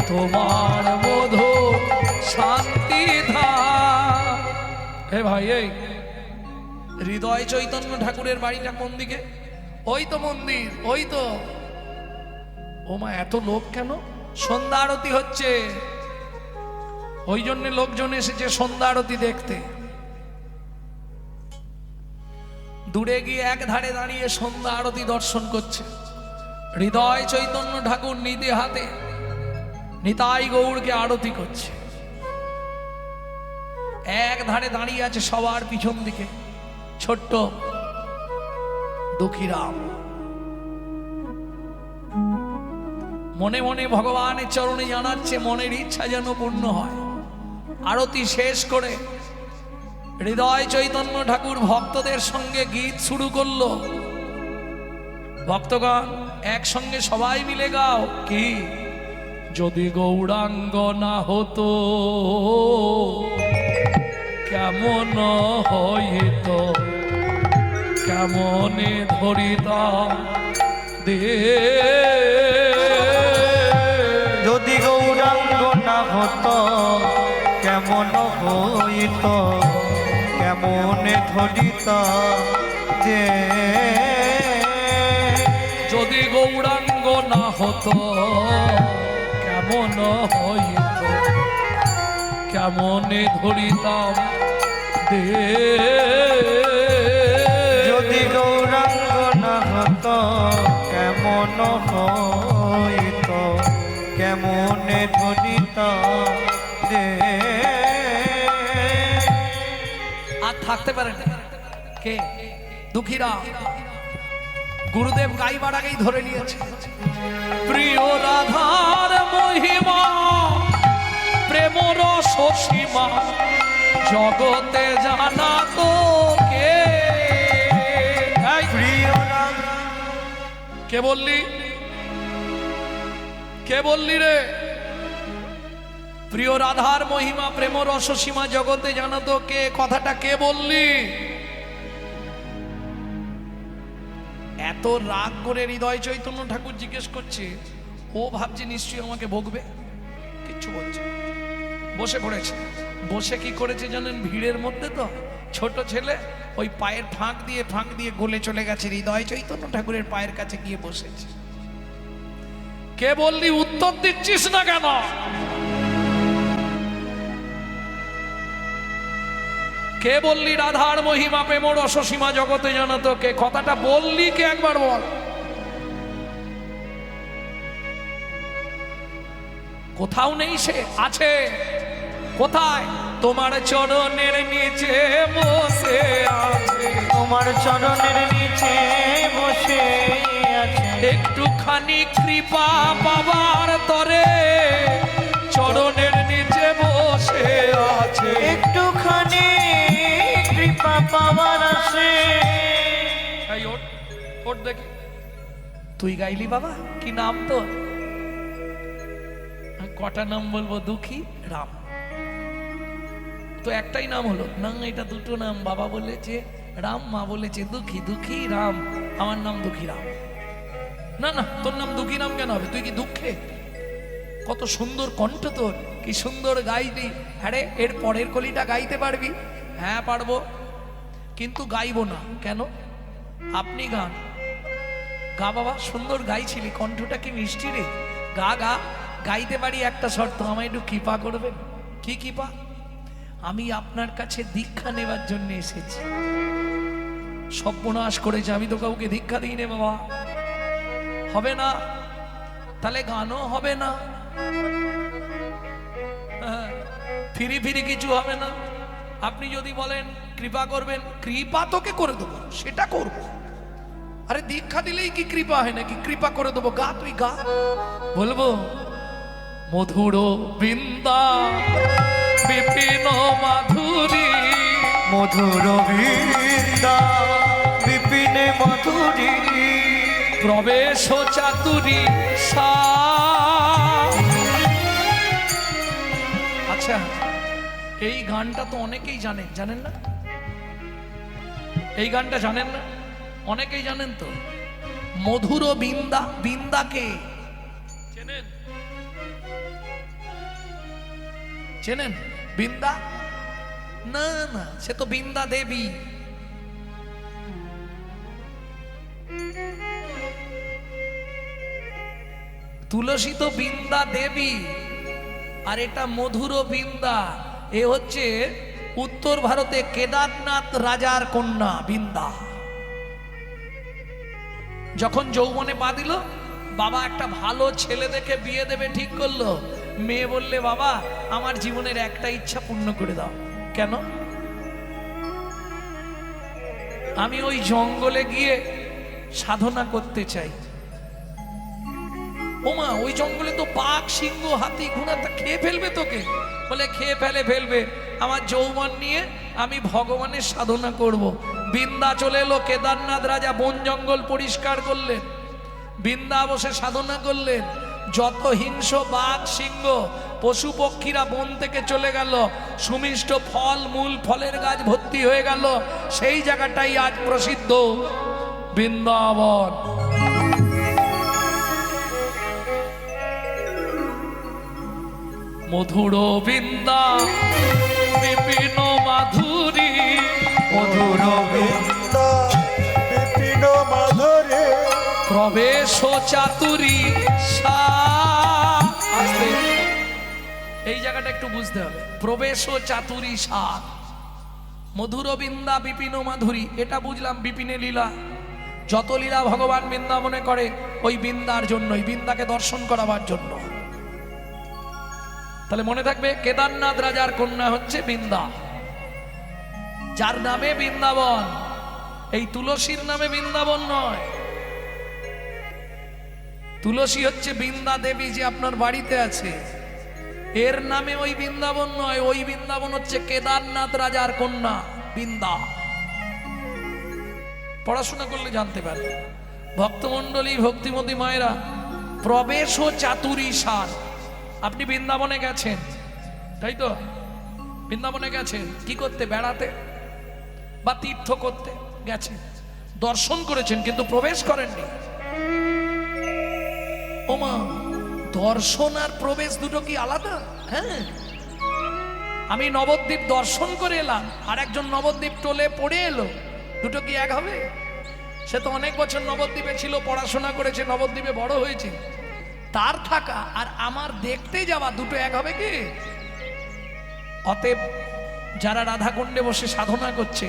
তোমার মধু শান্তি ধাম। হে ভাই, এই হৃদয় চৈতন্য ঠাকুরের বাড়িটা কোন দিকে? ওই তো মন্দির, ওই তো। ও মা, এত লোক কেন? সন্ধ্যা আরতি হচ্ছে, ওই জন্য লোকজন এসেছে সন্ধ্যা আরতি দেখতে। দূরে গিয়ে এক ধারে দাঁড়িয়ে সন্ধ্যা আরতি দর্শন করছে হৃদয় চৈতন্য ঠাকুর নিতে হাতে নিতাই গৌরকে আরতি করছে। এক ধারে দাঁড়িয়ে আছে সবার পিছন দিকে ছোট্ট দুঃখীরাম। মনে মনে ভগবানের চরণে জানাচ্ছে মনের ইচ্ছা যেন পূর্ণ হয়। আরতি শেষ করে হৃদয় চৈতন্য ঠাকুর ভক্তদের সঙ্গে গীত শুরু করলো। ভক্তগণ একসঙ্গে সবাই মিলে গাও, কি যদি গৌরাঙ্গ না হতো কেমন হইত, কেমনে ধরিতাম দে। যদি গৌরাঙ্গ না হতো কেমন হইত, কেমনে ধরিত যে। যদি গৌরাঙ্গ না হতো কেমন হইত, কেমনে ধরিতাম দে। যদি গৌরাঙ্গ না হতো কেমন হইত, কেমনে ধরিত যে। আর থাকতে পারে না কে? দুঃখীরা গুরুদেব গাইবার আগেই ধরে নিয়েছে। প্রিয় রাধার মহিমা প্রেম রস সীমা জগতে জানা তো কে? প্রিয় কে বললি? কে বললি রে? প্রিয় রাধার মহিমা প্রেম রস সীমা জগতে জানা তো কে, কথাটা কে বললি? এত রাগ করে হৃদয় চৈতন্য ঠাকুর জিজ্ঞেস করছে, ও ভাবছে নিশ্চয়ই আমাকে বকবে, কিচ্ছু বলছে। বসে পড়েছে। বসে কি করেছে জানেন? ভিড়ের মধ্যে তো ছোট ছেলে ওই পায়ের ফাঁক দিয়ে গলে চলে গেছে, হৃদয় চৈতন্য ঠাকুরের পায়ের কাছে গিয়ে বসেছে। কে বললি? উত্তর দিচ্ছিস না কেন? কে বললি রাধার মহিমা প্রেম রসসীমা জগতে জানা তোকে? কথাটা বললি কে একবার বল? কোথাও নেই, সে আছে কোথায়? তোমার চরণের নিচে বসে আছে, তোমার চরণের নিচে বসে আছে, একটুখানি কৃপা পাবার তরে চরণের নিচে বসে আছে, একটুখানি কৃপা পাওয়ার আসে। এই ওঠ, ওঠ দেখি। তুই গাইলি বাবা? কি নাম তোর? কটা নাম বলবো? দুঃখী রাম। তো একটাই নাম হলো না? এটা দুটো নাম। বাবা বলেছে রাম, মা বলেছে দুঃখী। দুঃখী রাম, আমার নাম দুঃখী রাম। না না, তোর নাম দুঃখী রাম কেন হবে? তুই কি দুঃখে? কত সুন্দর কণ্ঠ তোর, কি সুন্দর গাইলি। আরে এর পরের কলিটা গাইতে পারবি? হ্যাঁ পারবো, কিন্তু গাইবো না। কেন? আপনি গান। গা বাবা, সুন্দর গাইছিলি, কণ্ঠটা কি মিষ্টি রে। গা গা, গাইতে পারি, একটা শর্ত, আমায় একটু কৃপা করবেন। কি কৃপা? আমি আপনার কাছে দীক্ষা নেবার জন্য এসেছি। সর্বনাশ করেছে, আমি তো কাউকে দীক্ষা দিই নে বাবা। হবে না, তাহলে গানও হবে না, ফিরি ফিরি কিছু হবে না। আপনি যদি বলেন কৃপা করবেন, কৃপা তোকে করে দেবো, সেটা করবো। আরে দীক্ষা দিলেই কি কৃপা হয় নাকি? কৃপা করে দেবো, গা, তুই গা। বলবো মধুর বৃন্দা বিপিন মাধুরী, মধুর বৃন্দা বিপিনে মাধুরী, প্রবেশ চাতুরী সা। আচ্ছা, এই গানটা তো অনেকেই জানেন, জানেন না? এই গানটা জানেন না? অনেকেই জানেন তো। মধুর বৃন্দা, বৃন্দাকে চেনেন? চেনেন বৃন্দা? না না, সে তো বৃন্দা দেবী। তুলসী তো বৃন্দা দেবী, আর এটা মধুর বৃন্দা। এ হচ্ছে উত্তর ভারতে কেদারনাথ রাজার কন্যা বৃন্দা। যখন যৌবনে পা দিল, বাবা একটা ভালো ছেলে দেখে বিয়ে দেবে ঠিক করলো। মেয়ে বললে, বাবা আমার জীবনের একটা ইচ্ছা পূর্ণ করে দাও। কেন? আমি ওই জঙ্গলে গিয়ে সাধনা করতে চাই। ওমা, ওই জঙ্গলে তো বাঘ, সিংহ, হাতি, ঘোড়া, তা খেয়ে ফেলবে তোকে। বলে খেয়ে ফেলবে, আমার যৌবন নিয়ে আমি ভগবানের সাধনা করব। বৃন্দা চলে এলো, কেদারনাথ রাজা বন জঙ্গল পরিষ্কার করলেন, বৃন্দা বসে সাধনা করলেন। যত হিংস বাঘ, সিংহ, পশু পক্ষীরা বন থেকে চলে গেল, সুমিষ্ট ফল মূল, ফলের গাছ ভর্তি হয়ে গেল। সেই জায়গাটাই আজ প্রসিদ্ধ বৃন্দাবন। মধুর বৃন্দা বিপিন মাধুরী, মধুর বৃন্দা বিপিন মাধুরী, প্রবেশ চাতুরী সা। আস্তে, এই জায়গাটা একটু বুঝতে হবে। প্রবেশ চাতুরী সা, মধুর বৃন্দা বিপিন মাধুরী, এটা বুঝলাম বিপিনে লীলা। যত লীলা ভগবান বৃন্দাবনে করে ওই বৃন্দার জন্যই, বৃন্দাকে দর্শন করাবার জন্য। তাহলে মনে থাকবে, কেদারনাথ রাজার কন্যা হচ্ছে বৃন্দা, যার নামে বৃন্দাবন। এই তুলসীর নামে বৃন্দাবন নয়। তুলসী হচ্ছে বৃন্দা দেবী, যে আপনার বাড়িতে আছে, এর নামে ওই বৃন্দাবন নয়। ওই বৃন্দাবন হচ্ছে কেদারনাথ রাজার কন্যা বৃন্দা। পড়াশোনা করলে জানতে পারবে। ভক্তমণ্ডলী, ভক্তিমতী মায়েরা, প্রবেশ ও চাতুরী সার। আপনি বৃন্দাবনে গেছেন, তাই তো? বৃন্দাবনে গেছেন কি করতে? বেড়াতে বা তীর্থ করতে গেছেন, দর্শন করেছেন, কিন্তু প্রবেশ করেননি। ওমা, দর্শন আর প্রবেশ দুটো কি আলাদা? হ্যাঁ, আমি নবদ্বীপ দর্শন করে এলাম, আর একজন নবদ্বীপ টোলে পড়ে এলো, দুটো কি এক হবে? সে তো অনেক বছর নবদ্বীপে ছিল, পড়াশোনা করেছে, নবদ্বীপে বড় হয়েছে। তার থাকা আর আমার দেখতে যাওয়া দুটো এক হবে কি? অতএব যারা রাধাকুণ্ডে বসে সাধনা করছে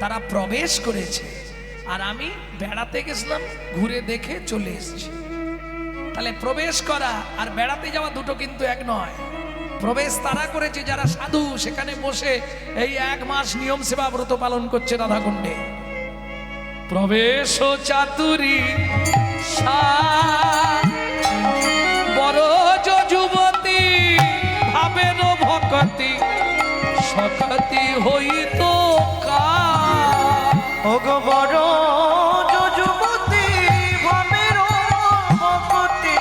তারা প্রবেশ করেছে, আর আমি বেড়াতে গেছিলাম, ঘুরে দেখে চলে এসেছি। তাহলে প্রবেশ করা আর বেড়াতে যাওয়া দুটো কিন্তু এক নয়। প্রবেশ তারা করেছে যারা সাধু, সেখানে বসে এই 1 মাস নিয়ম সেবা ব্রত পালন করছে রাধাকুণ্ডে। প্রবেশ চাতুরী বড় যুবতী ভাবের ভকতি সকতি হইত ওগো বড় যুবতী ভাবের ভকতি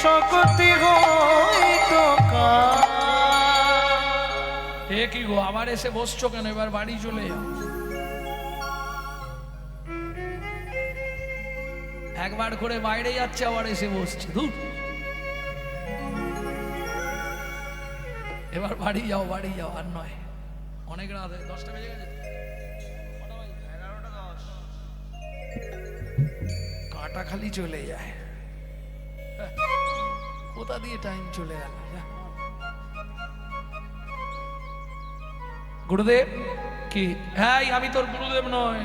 সকতি হইত এ কি গো, আবার এসে বসছো কেন? এবার বাড়ি চলে যাও। একবার করে বাইরে যাচ্ছে, আবার এসে বসছে। ধুর, এবার বাড়ি যাও, বাড়ি যাও। আর নয়, অনেক রাত হয়ে 10টা বেজে গেছে। কাঁটা খালি চলে যায়, কোথা দিয়ে টাইম চলে গেল। গুরুদেব কি? হ্যাঁ, আমি তোর গুরুদেব নয়।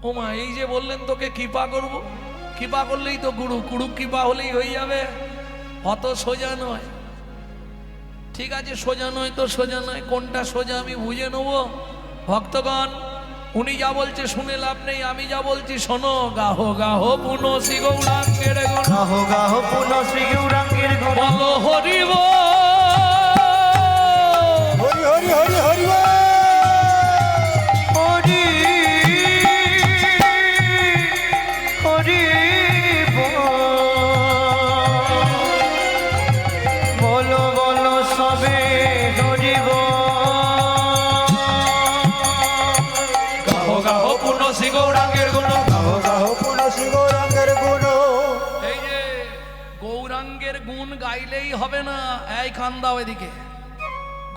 ও মা, এই যে বললেন তোকে কৃপা করব, কৃপা করলেই তো গুরু, গুরু কৃপা হলেই হয়ে যাবে, অত সোজা নয়। ঠিক আছে, সোজা নয় তো সোজা নয়, কোনটা সোজা আমি বুঝে নেব। ভক্তগণ, উনি যা বলছে শুনে লাভ নেই, আমি যা বলছি শোনো। গাহো গাহো পুনঃ শ্রী গৌরাঙ্গের গুণ, গাহো গাহো পুনঃ শ্রী গৌরাঙ্গের গুণ, বলো হরি বল। হরি হরি হরি হরি বল। হরি হরি বলো বলো সবে হরি গাহো গাহো পুনঃ শ্রী গৌরাঙ্গের গুণ। গাহো গাহো পুনঃ শ্রী গৌরাঙ্গের গুণ। এই যে গৌরাঙ্গের গুণ গাইলেই হবে না, এই কান দাও এদিকে।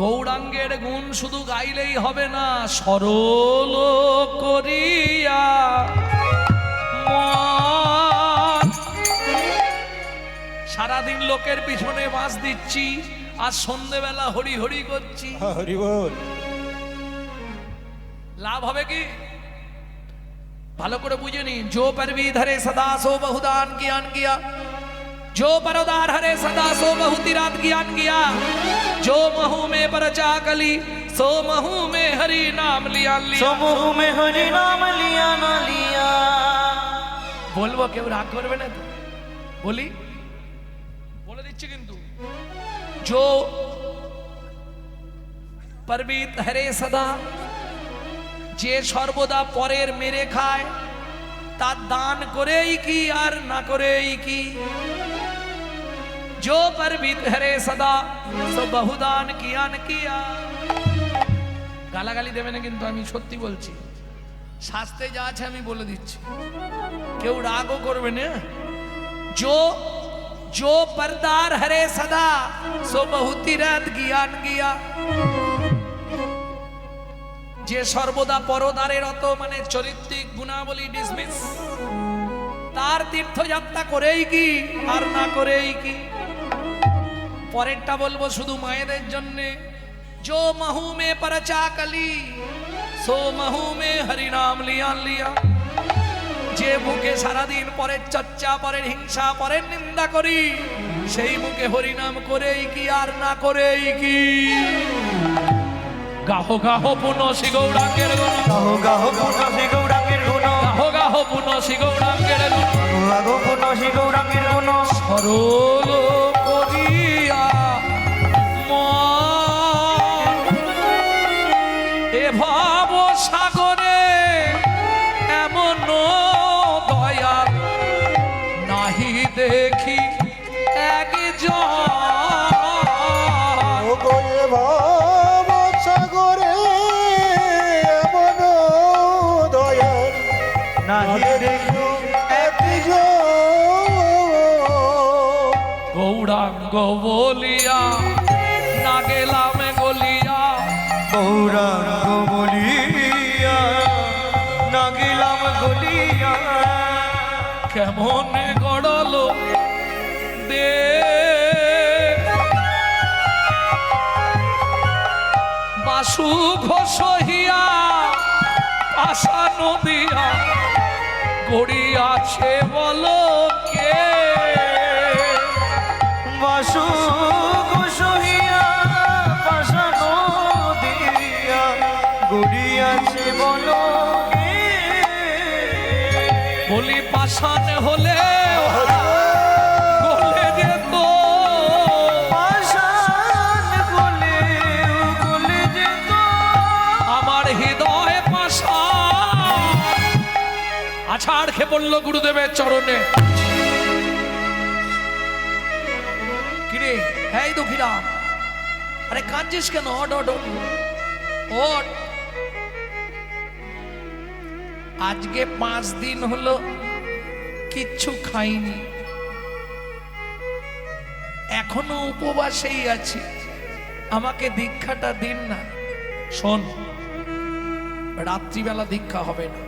গৌরাঙ্গের গুণ শুধু গাইলেই হবে না, সরল করিয়া মন। সারাদিন লোকের পিছনে বাঁশ দিচ্ছি, আর সন্ধেবেলা হরি হরি করছি, হরি বল। লাভ হবে কি? ভালো করে বুঝে নিন। जो परवी धरे सदा सो बहुदान ज्ञान किया, जो परोदार हरे सदा सो बहुति रात ज्ञान किया, जो महू में परचा कली सो महू में हरि नाम लिया लिया। সমূহ মে হরি নাম লিয়া না লিয়া। বলবো, কেউ রাগ করবে না তো? বলি, বলে দিচ্ছি কিন্তু। जो परवीत हरे सदा, যে সর্বদা পরের মেরে খায়, তার দান করেই কি আর না করেই কি। जो परवीत हरे सदा सो बहुदान कियान किया। গালাগালি দেবে না কিন্তু, আমি সত্যি বলছি। শাস্ত্রে যা আছে আমি বলে দিচ্ছি, কেউ রাগও করবে না। जो जो परदार हरे सदा सो बहुति रात ज्ञान किया। যে সর্বদা পরদারে রত, মানে চরিত্রিক গুণাবলী ডিসমিস, তার তীর্থযাত্রা করেই কি আর না করেই কি। পরেরটা বলবো শুধু মায়েদের জন্যে। जो महू में परचा कली सो महू में हरि नाम लिया लिया। যে মুখে সারাদিন পরের চর্চা, পরের হিংসা, পরের নিন্দা করি, সেই মুখে হরিনাম করেই কি আর না করেই কি। গাহো গাহো পুনঃ শ্রী গৌরাঙ্গের গুণ, গাহো গাহো পুনঃ শ্রী গৌরাঙ্গের গুণ, গাহো গাহো পুনঃ শ্রী গৌরাঙ্গের গুণ। গাহো পুনঃ শ্রী গৌরাঙ্গের গুণ, সরল করিয়া মন। এ ভাব সাগরে এমন দয়া নাহি দেখি একজন। ও গো এ ভাব সাগরে এমন দয়াল নাহি দেখি একজন। গৌরাঙ্গ বলিয়া না গেলাম গলিয়া, গৌরাঙ্গ বলিয়া না গেলাম গলিয়া। কেমন গড়ল দে সুখ সহিয়া আশা নদিয়া গড়িয়াছে বলো কে? বাসুক সহিয়া পাশান দিয়া গড়িয়াছে বলো কে? বলি পাষাণ হলে গলে যেত, পাশান গলে গলে যেত আমার হৃদয় পাষাণ। আছাড় খেয়ে পড়ল গুরুদেবের চরণে। কিরে এই দুঃখীরাম, আরে কাঁদছিস কেন? ওঠ ওঠ ওঠ, ওঠ। আজকে 5 দিন হলো কিচ্ছু খাইনি, এখনো উপবাসেই আছি, আমাকে দীক্ষাটা দিন না। শোন, রাত্রিবেলা দীক্ষা হবে না,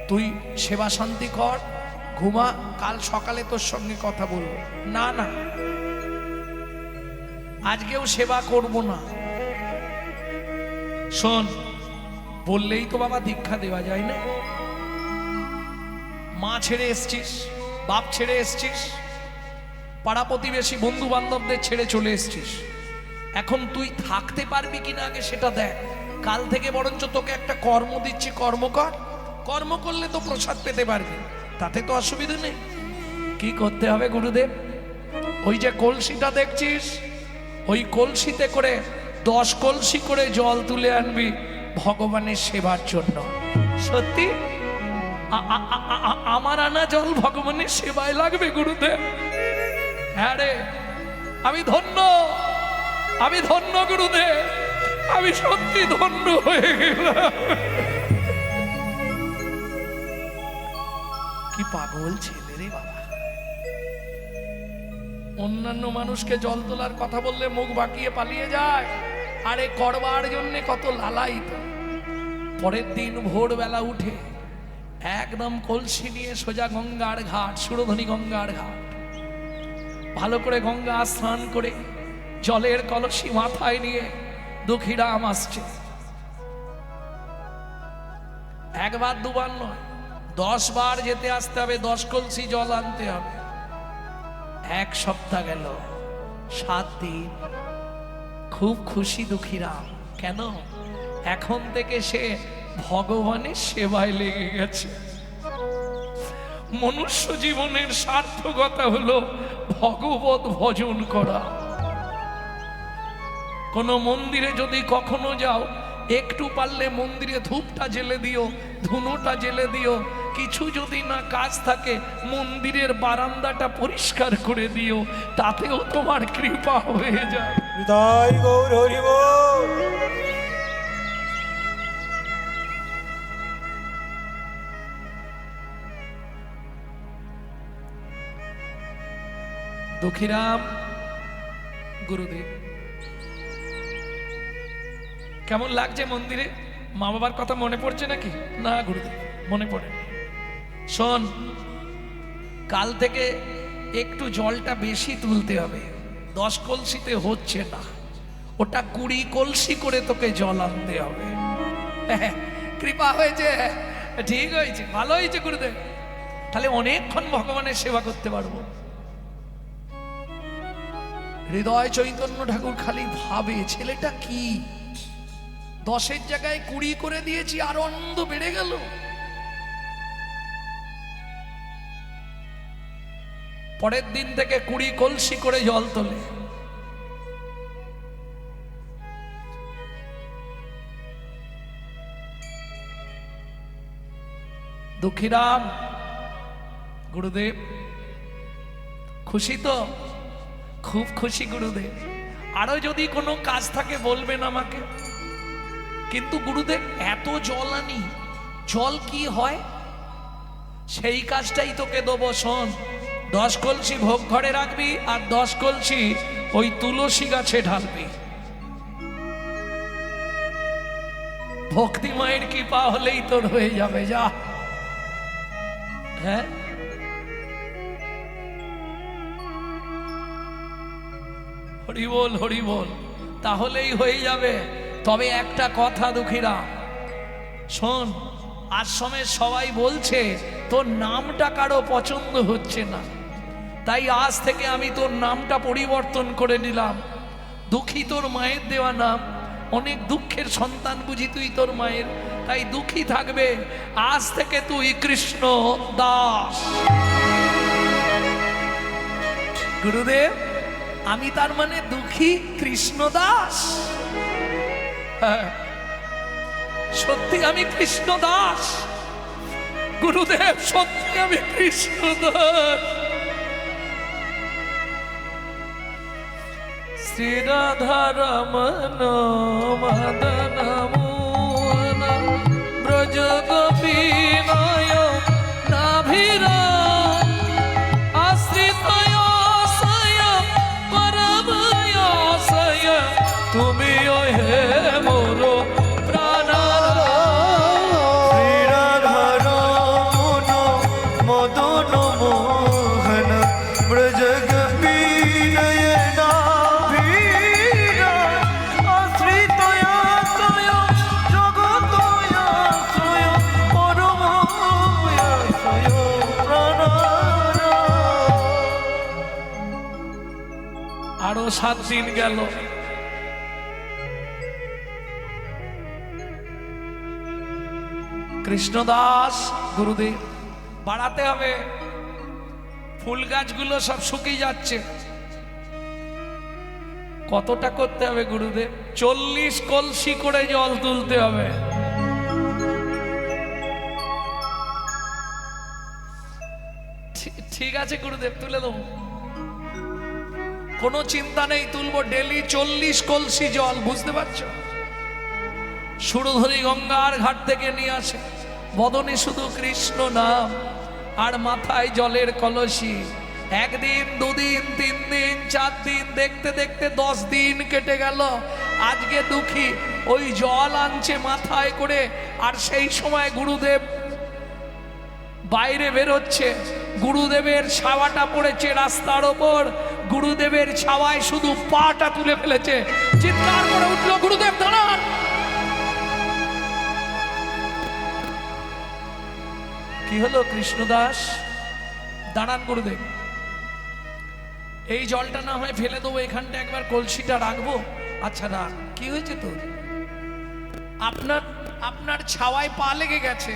তুই সেবা শান্তি কর, ঘুমা, কাল সকালে তোর সঙ্গে কথা বলবো। না না, আজকেও সেবা করব না। শোন, বললেই তো বাবা দীক্ষা দেওয়া যায় না। মা ছেড়ে এসছিস, বাপ ছেড়ে এসছিস, পাড়া প্রতিবেশী বন্ধু বান্ধবদের ছেড়ে চলে এসছিস, এখন তুই থাকতে পারবি কিনা আগে সেটা দেখ। কাল থেকে বরঞ্চ তোকে একটা কর্ম দিচ্ছি, কর্ম কর, কর্ম করলে তো প্রসাদ পেতে পারবি, তাতে তো অসুবিধা নেই। কি করতে হবে গুরুদেব? ওই যে কলসিটা দেখছিস, ওই কলসিতে করে 10 কলসি করে জল তুলে আনবি ভগবানের সেবার জন্য। সত্যি আমার আনা জল ভগবানের সেবায় লাগবে গুরুদেব। হ্যাঁ রে, আমি ধন্য, আমি ধন্য গুরুদেব, আমি সত্যি ধন্য হয়ে গেলাম। কি পাগল ছেলে রে বাবা! অন্যান্য মানুষকে জল তোলার কথা বললে মুখ বাঁকিয়ে পালিয়ে যায়, আরে করবার জন্য কত লালায়িত। পরের দিন ভোরবেলা উঠে একদম কলসি নিয়ে সোজা গঙ্গার ঘাট, সুরধনী গঙ্গার ঘাট, ভালো করে গঙ্গা স্নান করে জলের কলসি মাথায় নিয়ে দুঃখীরাম আসছে। একবার দুবার নয়, 10 বার যেতে আসতে হবে, 10 কলসি জল আনতে হবে। 1 সপ্তাহ গেল, 7 দিন, খুব খুশি দুঃখীরাম। কেন? এখন থেকে সে ভগবানের সেবায় লেগে গেছে। মনুষ্য জীবনের সার্থকতা হলো ভগবত ভজন করা। কোন মন্দিরে যদি কখনো যাও, একটু পারলে মন্দিরে ধূপটা জেলে দিও, ধুনোটা জেলে দিও। কিছু যদি না কাজ থাকে, মন্দিরের বারান্দাটা পরিষ্কার করে দিও, তাতেও তোমার কৃপা হয়ে যায়। হৃদয় গৌর হরি বল। দুঃখীরাম, গুরুদেব কেমন লাগছে মন্দিরে? মা বাবার কথা মনে পড়ছে নাকি? না গুরুদেব, মনে পড়ে। শোন, কাল থেকে একটু জলটা বেশি তুলতে হবে, 10 কলসিতে হচ্ছে না, ওটা 20 কলসি করে তোকে জল আনতে হবে। কৃপা হয়েছে, ঠিক হয়েছে, ভালো হয়েছে গুরুদেব, তাহলে অনেকক্ষণ ভগবানের সেবা করতে পারবো। হৃদয় চৈতন্য ঠাকুর খালি ভাবে, ছেলেটা কি 10-এর জায়গায় 20 করে দিয়েছি, আরো আনন্দ বেড়ে গেল। পরের দিন থেকে 20 কলসি করে জল তোলে। দুঃখীরাম, গুরুদেব খুশি তো? খুব খুশি গুরুদেব। আরো যদি কোনো কাজ থাকে বলবেন আমাকে। কিন্তু গুরুদেব এত জল আনি, জল কি হয়? সেই কাজটাই তোকে দেবো। শোন, 10 কলসি ভোগ ঘরে রাখবি আর 10 কলসি ওই তুলসী গাছে ঢালবি। ভক্তি মায়ের কৃপা হলেই তোর হয়ে যাবে। যা, হ্যাঁ হরি বল, হরি বল, তাহলেই হয়ে যাবে। তবে একটা কথা দুঃখীরা শোন, আশ্রমের সবাই বলছে তোর নামটা কারো পছন্দ হচ্ছে না, তাই আজ থেকে আমি তোর নামটা পরিবর্তন করে নিলাম। দুঃখী তোর মায়ের দেওয়া নাম, অনেক দুঃখের সন্তান বুঝি তুই তোর মায়ের, তাই দুঃখী থাকবে। আজ থেকে তুই কৃষ্ণ দাস। গুরুদেব, আমি তার মানে দুঃখী কৃষ্ণ দাস? হ্যাঁ, সত্যি আমি কৃষ্ণ দাস। গুরুদেব, সত্যি আমি কৃষ্ণ দাস। শ্রী রাধা রমন মদন মোহন ব্রজ গোপী নয় নাভিরা আশ্রিতয়াশয় পরময়াশয় তুমি হে মোর প্রাণারা। শ্রী রাধা রমন মদন মোহন ব্রজ গোপী নয়না ভিরা আশ্রিতয়াশ্রয় জগতয়াশ্রয় পরময়াশ্রয় প্রাণারা। আরো 7 দিন গেল, কৃষ্ণদাস গুরুদেব বাড়াতে হবে। ফুল গাছগুলো সব শুকিয়ে যাচ্ছে, কতটা করতে হবে গুরুদেব? 40 কলসি করে জল তুলতে হবে। ঠিক আছে গুরুদেব, তুলে দেবো, কোনো চিন্তা নেই, তুলবো। ডেলি 40 কলসি জল, বুঝতে পারছো? সুরধরি গঙ্গার ঘাট থেকে নিয়ে আসে, বদনে শুধু কৃষ্ণ নাম আর মাথায় জলের কলসি। 1 দিন 2 দিন 3 দিন 4 দিন, দেখতে দেখতে 10 দিন কেটে গেল। আজকে দুঃখী ওই জল আনছে মাথায় করে, আর সেই সময় গুরুদেব বাইরে বেরোচ্ছে। গুরুদেবের ছাওয়াটা পড়েছে রাস্তার ওপর, গুরুদেবের ছাওয়ায় শুধু পাটা তুলে ফেলেছে। চিৎকার করে উঠলো, গুরুদেব দাঁড়ান। কি হলো কৃষ্ণদাস? দাঁড়ান গুরুদেব, এই জলটা না হয় ফেলে দেবো, এখানটা একবার কলসিটা রাখবো। আচ্ছা রাখ। কি হয়েছে তোর? আপনার ছাওয়ায় পা লেগে গেছে।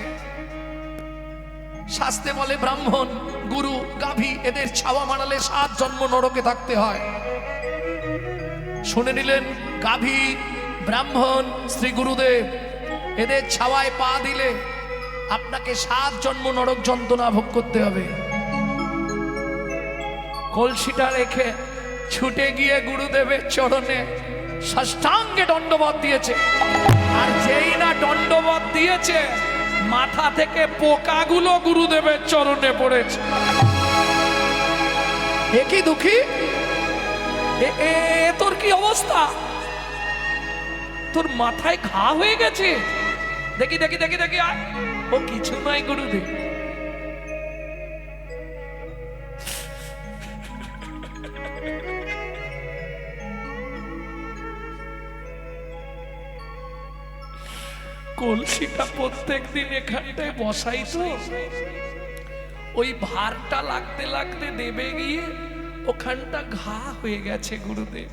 শাস্ত্রে বলে ব্রাহ্মণ, গুরু, গাভী এদের ছাওয়া মারালে 7 জন্ম নরকে থাকতে হয়। শুনে নিলেন, গাভী, ব্রাহ্মণ, শ্রী গুরুদেব এদের ছাওয়ায় পা দিলে আপনাকে 7 জন্ম নরক যন্ত্রণা ভোগ করতে হবে। কলসিটা রেখে ছুটে গিয়ে গুরুদেবের চরণে সাষ্টাঙ্গে দণ্ডবত দিয়েছে। আর যেই না দণ্ডবত দিয়েছে, মাথা থেকে পোকাগুলো গুরুদেবের চরণে পড়েছে। এ কি দুঃখী, তোর কি অবস্থা? তোর মাথায় ঘা হয়ে গেছে? দেখি দেখি দেখি দেখি, ও কিছু নয় গুরুদেব। কলসিটা প্রত্যেক দিন এখানটায় বসাই তো, ওই ভারটা লাগতে লাগতে দেবে গিয়ে ওখানটা ঘা হয়ে গেছে। গুরুদেব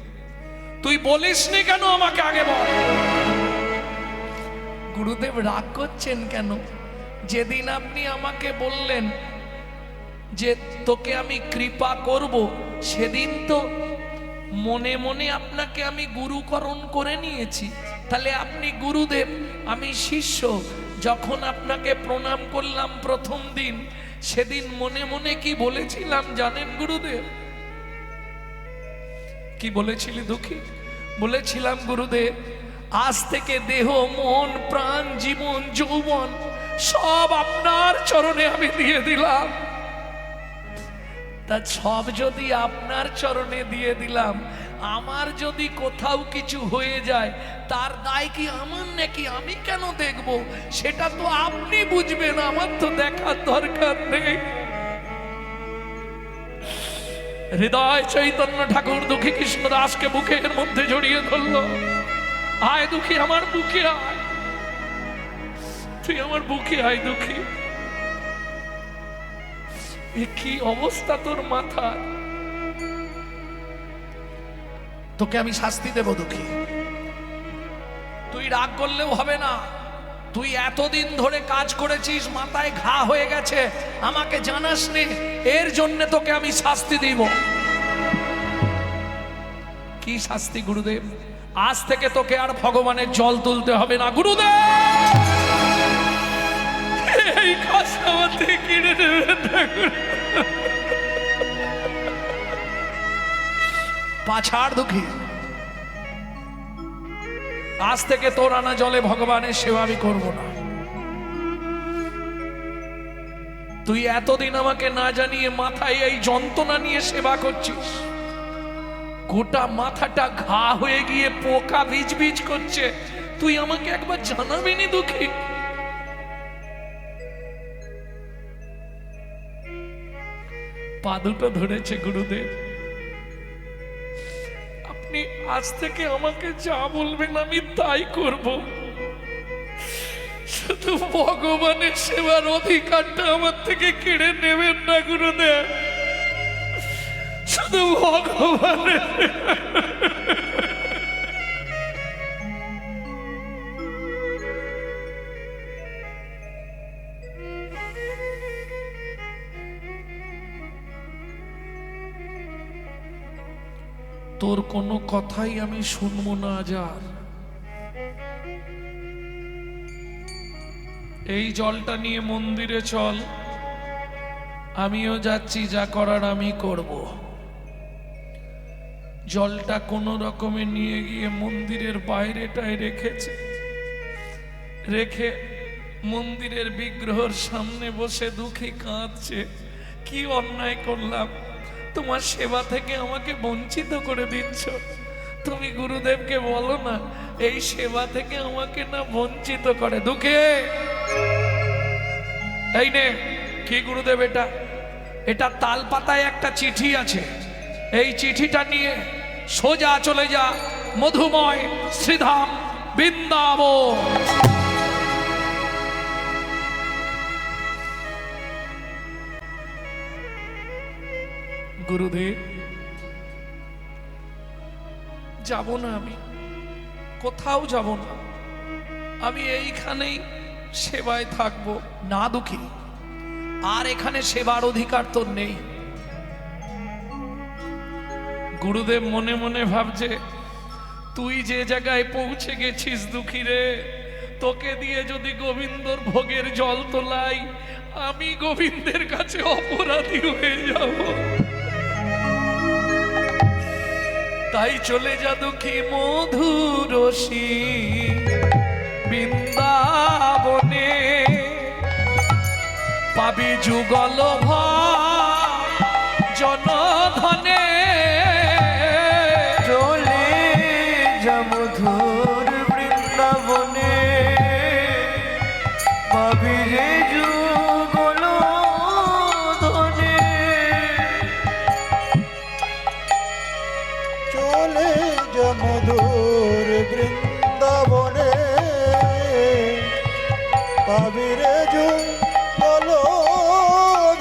তুই বলিস নি কেন আমাকে আগে বল। গুরুদেব রাগ করছেন কেন? যেদিন আপনি আমাকে বললেন যে তোকে আমি কৃপা করব, সেদিন তো মনে মনে আপনাকে আমি গুরুকরণ করে নিয়েছি। তাহলে আপনি গুরুদেব, আমি শিষ্য। যখন আপনাকে প্রণাম করলাম প্রথম দিন, সেদিন মনে মনে কি বলেছিলাম জানেন গুরুদেব? কি বলেছিলি দুঃখী? বলেছিলাম গুরুদেব, আজ থেকে দেহ, মন, প্রাণ, জীবন, যৌবন সব আপনার চরণে আমি দিয়ে দিলাম। তা সব যদি আপনার চরণে দিয়ে দিলাম, আমার যদি কোথাও কিছু হয়ে যায়, তার দায় কি আমার নাকি? আমি কেন দেখব? সেটা তো আপনি বুঝবেন, আমার তো দেখার দরকার নেই। হৃদয় চৈতন্য ঠাকুর দুঃখী কৃষ্ণদাসকে বুকের মধ্যে জড়িয়ে ধরল। আয় দুঃখী, আমার বুকে আয়, তুই আমার বুকে আয় দুঃখী। এ কি অবস্থা তোর মাথা? তোকে আমি শাস্তি দেব দুঃখী, তুই রাগ করলেও হবে না। তুই এতদিন ধরে কাজ করেছিস, মাথায় ঘা হয়ে গেছে, আমাকে জানাসনি, এর জন্য তোকে আমি শাস্তি দিব। কি শাস্তি গুরুদেব? আজ থেকে তোকে আর ভগবানের জল তুলতে হবে না গুরুদেব। এই কষ্ট আমার থেকে কেড়ে নেবেন না গুরুদেব। পাছাড় দুঃখী, আজ থেকে তোর আনা জলে ভগবানের সেবা আমি করব না। তুই এতদিন আমাকে না জানিয়ে মাথায় এই যন্ত্রণা নিয়ে সেবা করছিস, গোটা মাথাটা ঘা হয়ে গিয়ে পোকা বীজ বীজ করছে, তুই আমাকে একবার জানাবি নি দুঃখী? পা দুটো ধরেছে গুরুদেব, আপনি আজ থেকে আমাকে যা বলবেন আমি তাই করব, শুধু ভগবানের সেবার অধিকারটা আমার থেকে কেড়ে নেবেন না গুরুদেব, শুধু ভগবানের। তোর কোনো কথাই আমি শুনবো না। যার এই জলটা নিয়ে মন্দিরে চল, আমিও যাচ্ছি, যা করার আমি করব। জলটা কোনো রকমে নিয়ে গিয়ে মন্দিরের বাইরেটায় রেখেছে, রেখে মন্দিরের বিগ্রহের সামনে বসে দুঃখী কাঁদছে। কি অন্যায় করলাম, তোমার সেবা থেকে আমাকে বঞ্চিত করে দিচ্ছ। তুমি গুরুদেবকে বলো না এই সেবা থেকে আমাকে না বঞ্চিত করে। দুঃখে এই নে, কি গুরুদেব? এটা এটা তাল পাতায় একটা চিঠি আছে, এই চিঠিটা নিয়ে সোজা চলে যা মধুময় শ্রীধাম বৃন্দাবন। গুরুদেব যাব না, আমি কোথাও যাব না, আমি এইখানেই সেবায় থাকবো। না দুঃখী, আর এখানে সেবার অধিকার তোর নেই। গুরুদেব মনে মনে ভাবছে তুই যে জায়গায় পৌঁছে গেছিস দুঃখী রে, তোকে দিয়ে যদি গোবিন্দর ভোগের জল তোলাই, আমি গোবিন্দের কাছে অপরাধী হয়ে যাব। তাই চলে যা দুঃখী মধুরসী বৃন্দাবনে, পাবি যুগল জনধনে। চলে যা মধুর বৃন্দাবনে, পাবি রে যুগল ধনে। চলে যা মধুর বৃন্দাবনে, পাবিরে যুগল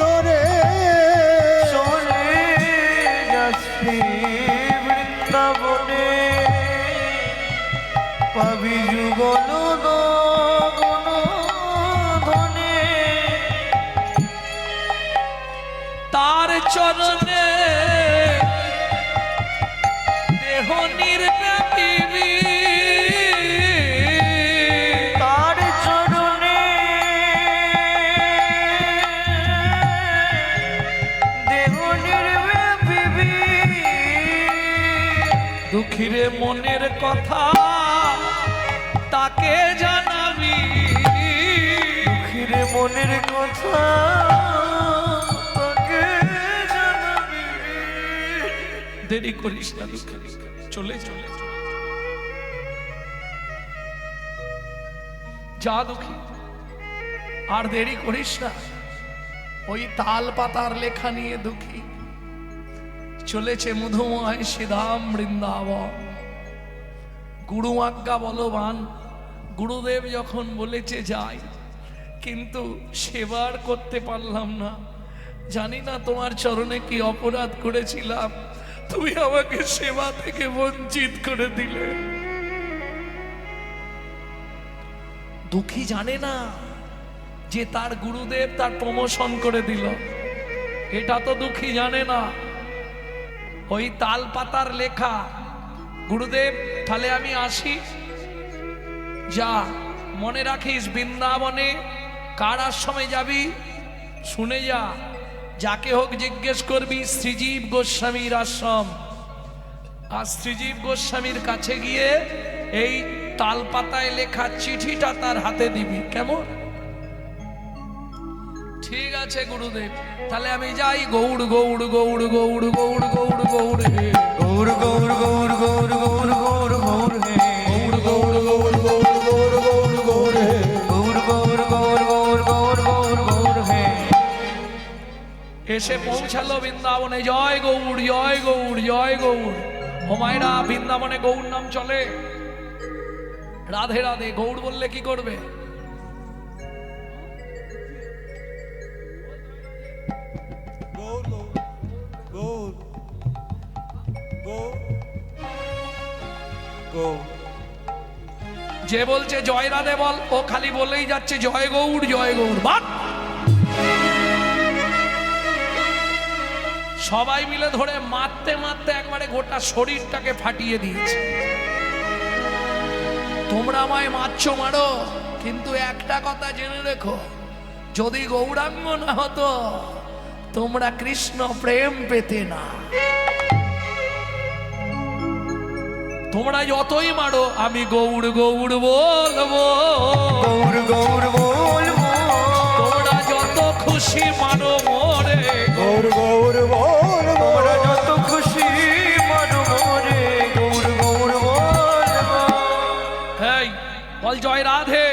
ধরে। চলে যা শ্রী বৃন্দাবনে, পাবি যুগল ধনে। তার চরণে দেহ নির্ব্যাপিবি, তার চরণে দেহ নির্ব্যাপিবি। দুঃখীরে মনের কথা তাকে জানাবি, দুঃখীরে মনের কথা তাকে জানাবি। দেরি করিস না দুঃখী, চলে চলে যা দুঃখী, আর দেরি করিস না। ওই তাল পাতার লেখা নিয়ে দুঃখী চলেছে মধুময় শ্রীধাম বৃন্দাবন। গুরু আজ্ঞা বলবান, গুরুদেব যখন বলেছে যাই, কিন্তু সেবার করতে পারলাম না। জানি না তোমার চরণে কি অপরাধ করেছিলাম, তুমি আমাকে সেবা থেকে বঞ্চিত করে দিলে। দুঃখী জানে না যে তার গুরুদেব তার প্রমোশন করে দিল, এটা তো দুঃখী জানে না। ওই তাল পাতার লেখা, গুরুদেব তাহলে আমি আসি, যা মনে রাখিস বৃন্দাবনে কার আশ্রমে যাবি শুনে যা, যাকে হোক জিজ্ঞেস করবি শ্রীজীব গোস্বামীর আশ্রম, আর শ্রীজীব গোস্বামীর কাছে গিয়ে এই তাল পাতায় লেখা চিঠিটা তার হাতে দিবি। কেমন? ঠিক আছে গুরুদেব, তাহলে আমি যাই। গৌড় গৌড় গৌড় গৌড় গৌড় গৌড় গৌড় হে, গৌর গৌর গৌর গৌর গৌর গৌর গৌর হে, গৌর গৌর গৌর গৌর গৌর গৌর গৌর হে, গৌর গৌর গৌর গৌর গৌর গৌর গৌর হে। এসে পৌঁছালো বৃন্দাবনে। জয় গৌড় জয় গৌড় জয় গৌড়। ও মায়েরা, বৃন্দাবনে গৌড় নাম চলে। রাধে রাধে। গৌড় বললে কি করবে? গৌর গৌর গৌর গৌর। যে বলছে জয় রাধে বল, ও খালি বলেই যাচ্ছে জয় গৌড় জয় গৌড়। বাট! সবাই মিলে ধরে মারতে মারতে একবারে গোটা শরীরটাকে ফাটিয়ে দিয়েছে। তোমরা আমায় মারছো মারো, কিন্তু একটা কথা জেনে রেখো, যদি গৌরাঙ্গ না হতো তোমরা কৃষ্ণ প্রেম পেতে না। তোমরা যতই মারো আমি গৌড় গৌড় বলবো, গৌর গৌর বলবো, তোমরা যত খুশি মারো মোরে, গৌর গৌর বলবো, তোমরা যত খুশি মানো মোরে, গৌর গৌর বলবো। এই বল জয় রাধে।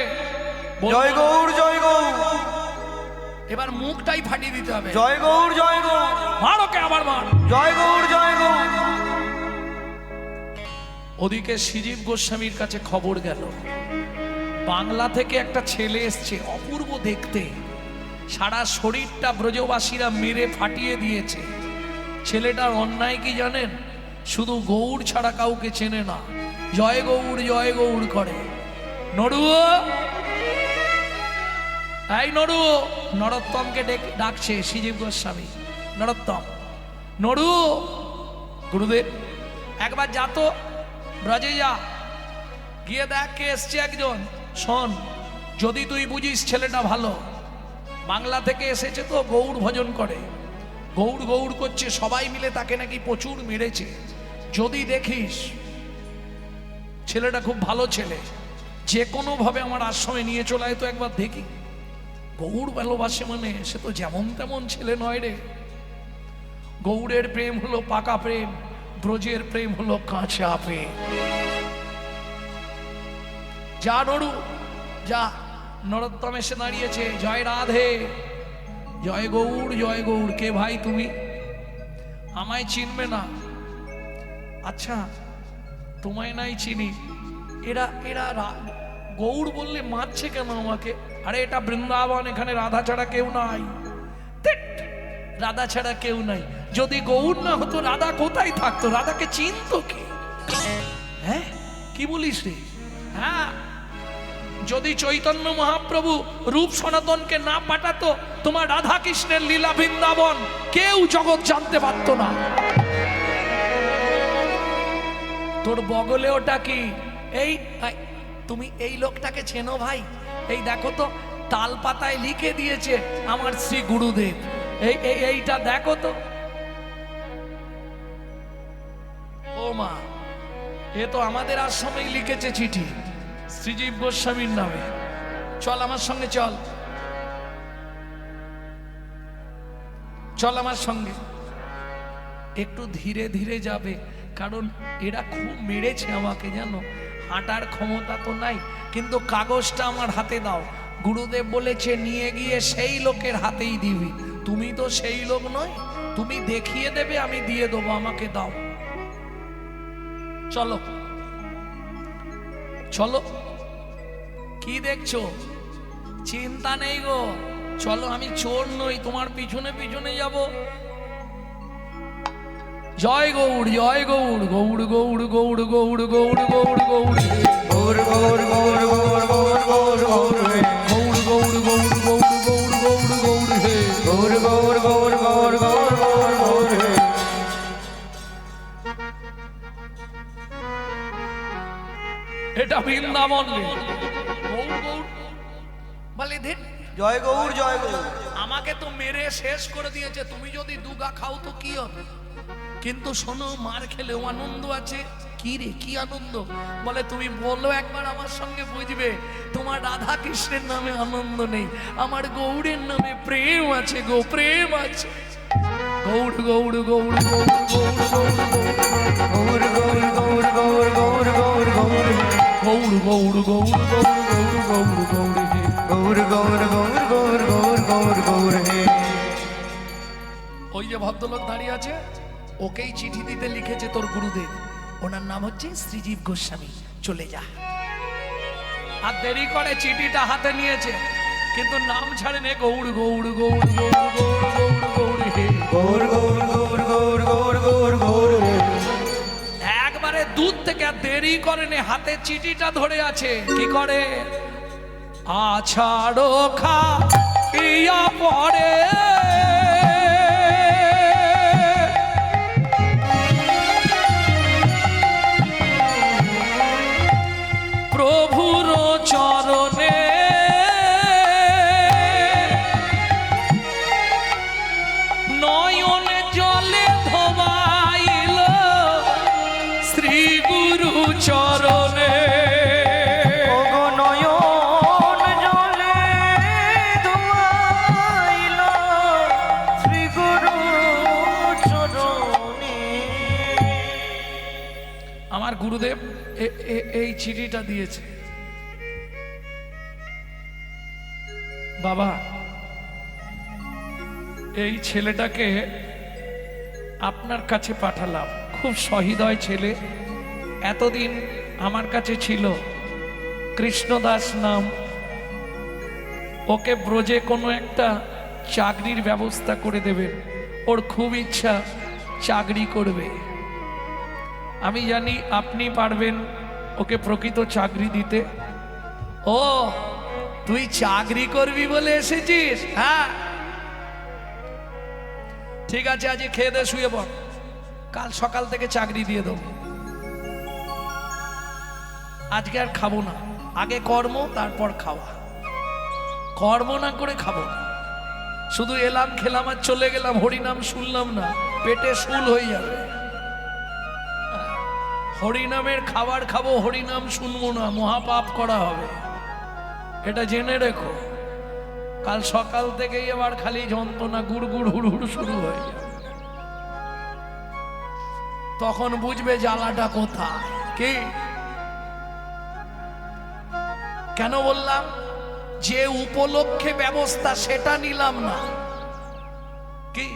বল। জয় গৌর জয় গৌর, এবার মুখটাই ফাটিয়ে দিতে হবে। জয় গৌর জয় গৌর, মারো কে আবার মার। জয় গৌর জয় গৌর। ওদিকে শ্রীজীব গোস্বামীর কাছে খবর গেল, বাংলা থেকে একটা ছেলে এসছে, অপূর্ব দেখতে, সারা শরীরটা ব্রজবাসীরা মেরে ফাটিয়ে দিয়েছে। ছেলেটার অন্যায় কি জানেন? শুধু গৌড় ছাড়া কাউকে চেনে না, জয় গৌড় করে। নড়ুও, এই নড়ুও, নরোত্তমকে ডাকছে শ্রীজীব গোস্বামী। নরোত্তম, নড়ু। গুরুদেব একবার যা তো ব্রজে যা, গিয়ে দেখ কে এসছে একজন। শোন, যদি তুই বুঝিস ছেলেটা ভালো, বাংলা থেকে এসেছে তো গৌড় ভজন করে, গৌড় গৌড় করছে, সবাই মিলে তাকে নাকি প্রচুর মেরেছে, যদি দেখিস ছেলেটা খুব ভালো ছেলে, যে কোনো ভাবে আমার আশ্রমে নিয়ে চলে আয় তো একবার দেখি। গৌড় ভালোবাসে মানে সে তো যেমন তেমন ছেলে নয় রে। গৌড়ের প্রেম হলো পাকা প্রেম, ব্রজের প্রেম হলো কাঁচা প্রেম। যা নড়ু যা। নরোত্তম এসে দাঁড়িয়েছে, জয় রাধে, জয় গৌড়। কে ভাই তুমি? আমায় চিনবে না? আচ্ছা তোমায় নাই চিনি। এরা গৌড় বললে মারছে কেন আমাকে? আরে এটা বৃন্দাবন, এখানে রাধা ছাড়া কেউ নাই। রাধা ছাড়া কেউ নাই। যদি গৌড় না হতো রাধা কোথায় থাকতো? রাধাকে চিনতো কে? হ্যাঁ কি বলিস রে? হ্যাঁ, যদি চৈতন্য মহাপ্রভু রূপ সনাতনকে না পাঠাতো, তোমার রাধা কৃষ্ণের লীলা বৃন্দাবন কেউ জগৎ জানতে পারতো না। তোর বগলে ওটা কি? এই তুমি এই লোকটাকে চেনো ভাই? এই দেখো তো, তাল পাতায় লিখে দিয়েছে আমার শ্রী গুরুদেব। এইটা দেখো তো। ও মা, এ তো আমাদের আশ্রমেই লিখেছে চিঠি শ্রীজীব গোস্বামীর নামে। চল আমার সঙ্গে, চল চল আমার সঙ্গে। একটু ধীরে ধীরে যাবে, কারণ এরা খুব মেরেছে আমাকে, জানো, হাঁটার ক্ষমতা তো নাই। কিন্তু কাগজটা আমার হাতে দাও, গুরুদেব বলেছে নিয়ে গিয়ে সেই লোকের হাতেই দিবি। তুমি তো সেই লোক নয়, তুমি দেখিয়ে দেবে, আমি দিয়ে দেবো, আমাকে দাও। চলো চলো। কি দেখছো? চিন্তা নেই গো, চলো, আমি চোর নই, তোমার পিছনে পিছনে যাব। জয় গৌড়, জয় গৌড়, গৌড় গৌড় গৌড় গৌড় গৌড় গৌড় গৌড় হে। গৌর গৌর গৌর গৌর গৌর গৌর গৌর হে। গৌড় গৌড় গৌড় গৌড় গৌড় গৌড় গৌড় হে। গৌর গৌর গৌর গৌর গৌর গৌর গৌর হে। এটা বৃন্দাবন লীলা। গৌড় গৌড় বলে ধেন, জয় গৌর জয় গৌর। আমাকে তো মেরে শেষ করে দিয়েছে, তুমি যদি দুগা খাও তো কি হবে? কিন্তু শোনো, মার খেলেও আনন্দ আছে। কি রে, কি আনন্দ? বলে তুমি বলো একবার আমার সঙ্গে, বুঝবে। তোমার রাধা কৃষ্ণের নামে আনন্দ নেই, আমার গৌড়ের নামে প্রেম আছে গো, প্রেম আছে। গৌড় গৌড় গৌড় গৌড় গৌড় গৌড় গৌর গৌর গৌর গৌর গৌর গৌর গৌর হে। গৌড় গৌড় গৌড় গৌড় গৌড় গৌড় গৌড় হে। গৌর গৌর গৌর গৌর গৌর গৌর গৌর হে। ওই যে ভদ্রলোক দাঁড়িয়ে আছে, ওকেই চিঠি দিতে লিখেছে তোর গুরুদেব, ওনার নাম হচ্ছে শ্রীজীব গোস্বামী, চলে যা। আর দেরি করে চিঠিটা হাতে নিয়েছে, কিন্তু নাম ছাড়েনি। গৌড় গৌড় গৌড় গৌড় গৌড় গৌড় গৌড় হে। গৌর গৌর গৌর গৌর গৌর গৌর গৌর হে। একবারে দূর থেকে, আর দেরি করেনি, হাতে চিঠিটা ধরে আছে। কি করে? আছাড়ো খা ইয়া পড়ে প্রভুর চরণে নয়ন জলে ধোবাইল শ্রী গুরু চরণে। ওগো নয়ন জলে ধোয়াইল শ্রী গুরু চরণে। আমার গুরুদেব এই চিঠিটা দিয়েছে। বাবা, এই ছেলেটাকে আপনার কাছে পাঠালাম, খুব সহৃদয় ছেলে, এতদিন আমার কাছে ছিল, কৃষ্ণদাস নাম। ওকে ব্রজে কোনো একটা চাকরির ব্যবস্থা করে দেবেন, ওর খুব ইচ্ছা চাকরি করবে। আমি জানি আপনি পারবেন ওকে প্রকৃত চাকরি দিতে। ও, তুই চাকরি করবি বলে এসেছিস? হ্যাঁ, ঠিক আছে, আজ খেয়ে দে, শুয়ে পড়, কাল সকাল থেকে চাকরি দিয়ে দেবো। আজকে আর খাবো না, আগে কর্ম তারপর খাওয়া। কর্ম না করে খাবো না, শুধু এলাম খেলাম আর চলে গেলাম, হরিনাম শুনলাম না, পেটে শুল হয়ে যাবে। হরিনামের খাবার খাবো, হরিনাম শুনবো না, মহাপাপ করা হবে, এটা জেনে রেখো। কাল সকাল থেকেই এবার খালি যন্ত্রণা, গুড় গুড় হুড় হুড় শুরু হয়ে যাবে। তখন বুঝবে জ্বালাটা কোথায়। কি কেন বললাম? যে উপলক্ষে ব্যবস্থা সেটা নিলাম না। কি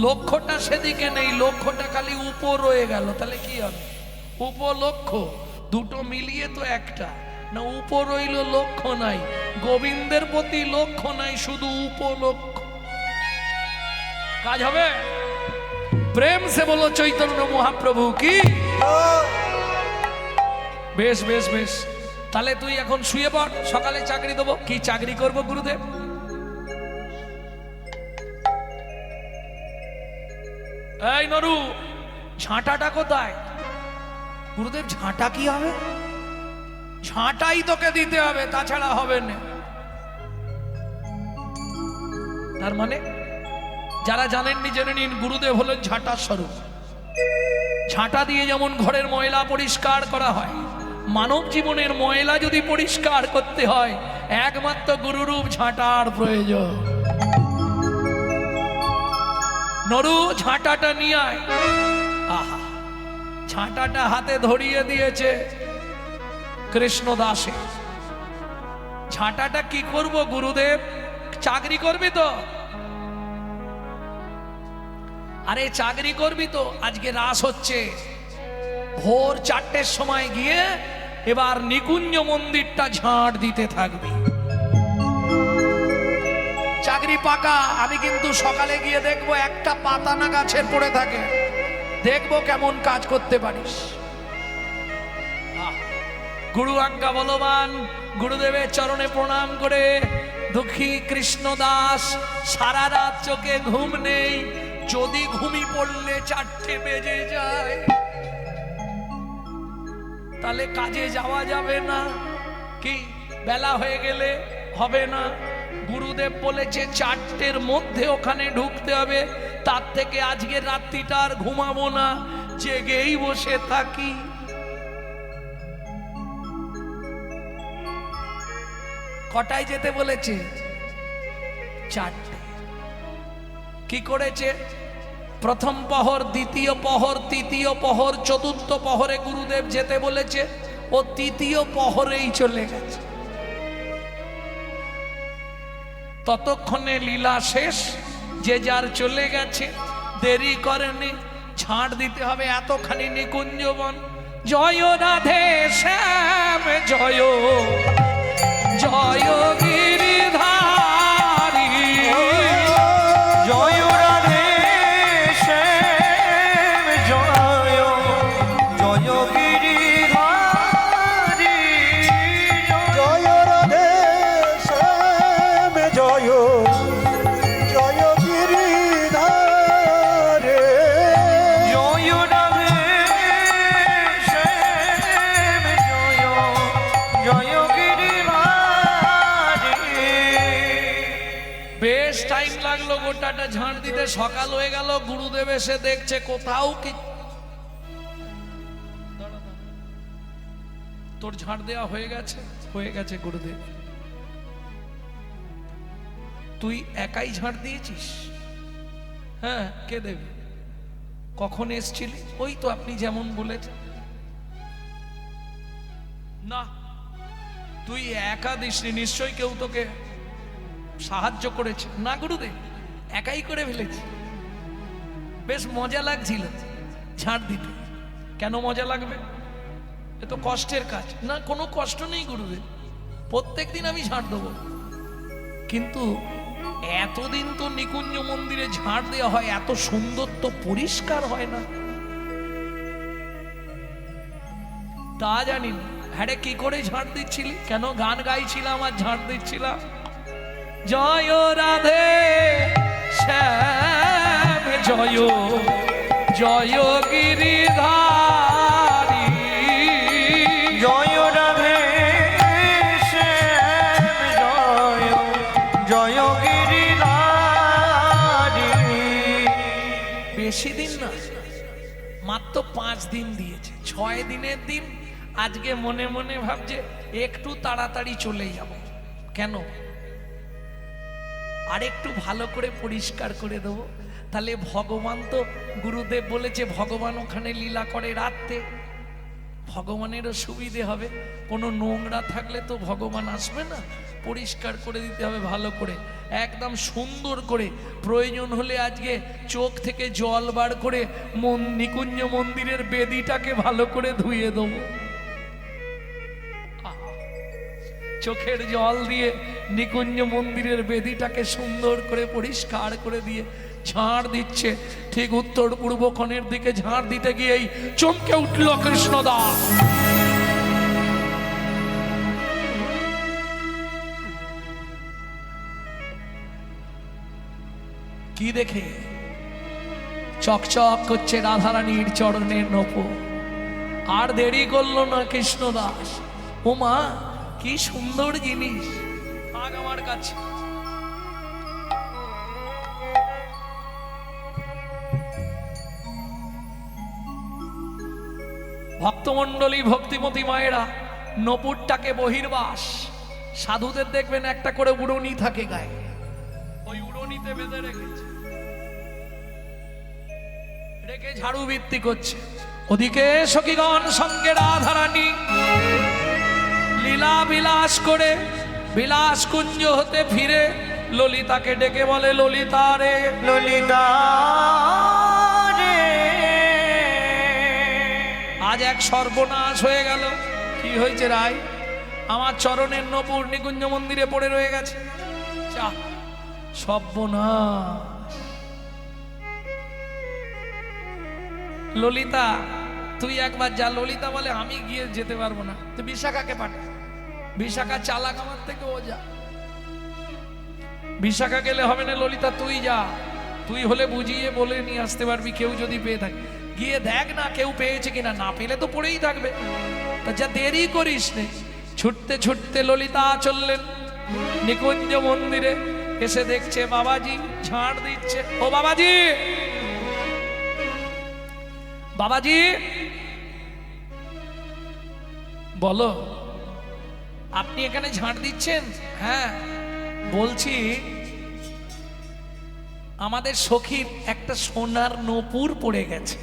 লক্ষ্যটা সেদিকে নেই, লক্ষ্যটা খালি উপর রয়ে গেল, তাহলে কি হবে? উপলক্ষ দুটো মিলিয়ে তো একটা না, উপর রইল, লক্ষ্য নাই। গোবিন্দের প্রতি লক্ষ্য নাই, শুধু উপলক্ষ। কাজ হবে? প্রেম সে বলো চৈতন্য মহাপ্রভু কি। বেশ বেশ বেশ, তাহলে তুই এখন শুয়ে পড়, সকালে চাকরি দেবো। কি চাকরি করবো গুরুদেব? এই নরু, ঝাঁটাটা কোথায়? গুরুদেব ঝাঁটা কি হবে? ঝাঁটাই তোকে দিতে হবে, তাছাড়া হবে না। তার মানে যারা জানেননি জেনে নিন, গুরুদেব হলেন ঝাঁটার স্বরূপ। ঝাঁটা দিয়ে যেমন ঘরের ময়লা পরিষ্কার করা হয়, মানব জীবনের ময়লা যদি পরিষ্কার করতে হয়, একমাত্র গুরুরূপ ঝাঁটার প্রয়োজন। নরু, ঝাঁটাটা নিয়ে আয়। আহা, ঝাঁটাটা হাতে ধরিয়ে দিয়েছে কৃষ্ণদাসে। ঝাঁটাটা কি করব গুরুদেব? চাকরি করবি তো? আরে চাকরি করবি তো? আজকে রাস হচ্ছে, ভোর 4টের সময় গিয়ে এবার নিকুঞ্জ মন্দিরটা ঝাঁট দিতে থাকবি। চাকরি পাকা। আমি কিন্তু সকালে গিয়ে দেখবো একটা পাতা না গাছের পড়ে থাকে, দেখবো কেমন কাজ করতে পারিস। গুরু আজ্ঞা বলবান, গুরুদেবের চরণে প্রণাম করে দুঃখী কৃষ্ণ দাস সারা রাত চোখে ঘুম নেই। যদি ঘুমি পড়লে 4টে বেজে যায় তাহলে কাজে যাওয়া যাবে না, কি বেলা হয়ে গেলে হবে না। গুরুদেব বলেছে 4টের মধ্যে ওখানে ঢুকতে হবে, তার থেকে আজকের রাত্রিটা আর ঘুমাবো না, জেগেই বসে থাকি। কটায় যেতে বলেছে? 4টে। কি করেছে? প্রথম প্রহর, দ্বিতীয় প্রহর, তৃতীয় প্রহর, চতুর্থ প্রহরে গুরুদেব যেতে বলেছে, ও তৃতীয় প্রহরেই চলে গেছে। ততক্ষণে লীলা শেষ, যে যার চলে গেছে, দেরি করেনি। ঝাঁট দিতে হবে এতখানি নিকুঞ্জবন। জয় রাধে শ্যাম জয়, জয় গিরিধারী, জয় রাধে শ্যাম জয়, জয় গিরিধারী, জয় রাধে শ্যাম জয়, জয় গিরিধারে। জয় রাধে শ্যাম জয়, জয় গিরিধারী। বেশ টাইম লাগলো গোটাটা ঝাঁট দিতে। সকাল হয়ে গেল, গুরুদেব এসে দেখছে কোথাও কি। তোর ঝাঁট দেওয়া হয়ে গেছে? হয়ে গেছে গুরুদেব। তুই একাই ঝাঁট দিয়েছিস? হ্যাঁ। কে দেবে? কখন এসছিলি? ওই তো আপনি যেমন বলেছেন। না, তুই একা দিসনি, নিশ্চয়ই কেউ তোকে সাহায্য করেছে। না গুরুদেব, একাই করে ফেলেছি। বেশ মজা লাগছিল ঝাঁট দিতে। কেন মজা লাগবে? এ তো কষ্টের কাজ। না, কোনো কষ্ট নেই গুরুদেব, প্রত্যেকদিন আমি ঝাঁট দেবো। কিন্তু এতদিন তো নিকুঞ্জ মন্দিরে ঝাঁট দেওয়া হয়, এত সুন্দর তো পরিষ্কার হয় না। তা জানি না। হ্যাঁ রে, কি করে ঝাঁট দিচ্ছিলি? কেন গান গাইছিলাম আর ঝাঁট দিচ্ছিলাম? জয় রাধে শ্যাম জয়, জয় গিরিধারী, জয় রাধে শ্যাম জয়, জয় গিরিধারী। বেশি দিন না, মাত্র 5 দিন দিয়েছে। 6 দিনের দিন আজকে মনে মনে ভাবছে একটু তাড়াতাড়ি চলে যাব। কেন? আর একটু ভালো করে পরিষ্কার করে দেবো। তাহলে ভগবান তো, গুরুদেব বলেছে ভগবান ওখানে লীলা করে রাত্রে, ভগবানেরও সুবিধে হবে। কোনো নোংরা থাকলে তো ভগবান আসবে না, পরিষ্কার করে দিতে হবে ভালো করে, একদম সুন্দর করে। প্রয়োজন হলে আজকে চোখ থেকে জল বার করে নিকুঞ্জ মন্দিরের বেদিটাকে ভালো করে ধুয়ে দেবো। চোখের জল দিয়ে নিকুঞ্জ মন্দিরের বেদিটাকে সুন্দর করে পরিষ্কার করে দিয়ে ঝাড় দিচ্ছে। ঠিক উত্তর পূর্ব কোণের দিকে ঝাড় দিতে গিয়েই চমকে উঠল কৃষ্ণদাস। কি দেখে? চকচক করছে রাধারানীর চরণের নূপুর। আর দেরি করলো না কৃষ্ণদাস। ও মা, কি সুন্দর জিনিস, থাক আমার কাছে। ভক্তমণ্ডলী, ভক্তিমতী মায়েরা, নপুরটাকে বহির্বাস। সাধুদের দেখবেন একটা করে উড়নি থাকে গায়ে, ওই উড়নিতে বেঁধে রেখেছে, রেখে ঝাড়ু বৃত্তি করছে। ওদিকে সখীগণ সঙ্গে রাধারানী লীলা বিলাস করে বিলাস কুঞ্জ হতে ফিরে ললিতাকে ডেকে বলে, ললিতা রে, ললিতা রে, আজ এক সর্বনাশ হয়ে গেল। কি হয়েছে রায়? আমার চরণের নপুর নিকুঞ্জ মন্দিরে পড়ে রয়ে গেছে। যা সর্বনাশ। ললিতা তুই একবার যা। ললিতা বলে আমি গিয়ে যেতে পারবো না, তুই বিশাখাকে পাঠা। বিশাখা চালাক আমার থেকে, ও যা। বিশাখা গেলে হবে না, ললিতা তুই যা। তুই হলে বুঝিয়ে বলে নিয়ে আসতে পারবি, কেউ যদি পেয়ে থাকে। গিয়ে দেখ না কেউ পেয়েছে কিনা, না পেলে তো পড়েই থাকবে। তা যা, দেরি করিস নে। ছুটতে ছুটতে ললিতা চললেন নিকুঞ্জ মন্দিরে। এসে দেখছে বাবাজি ঝাড় দিচ্ছে। ও বাবাজি, বাবাজি বলো, আপনি এখানে ঝাড় দিচ্ছেন? হ্যাঁ বলছি, আমাদের সখীর একটা সোনার নূপুর পড়ে গেছে।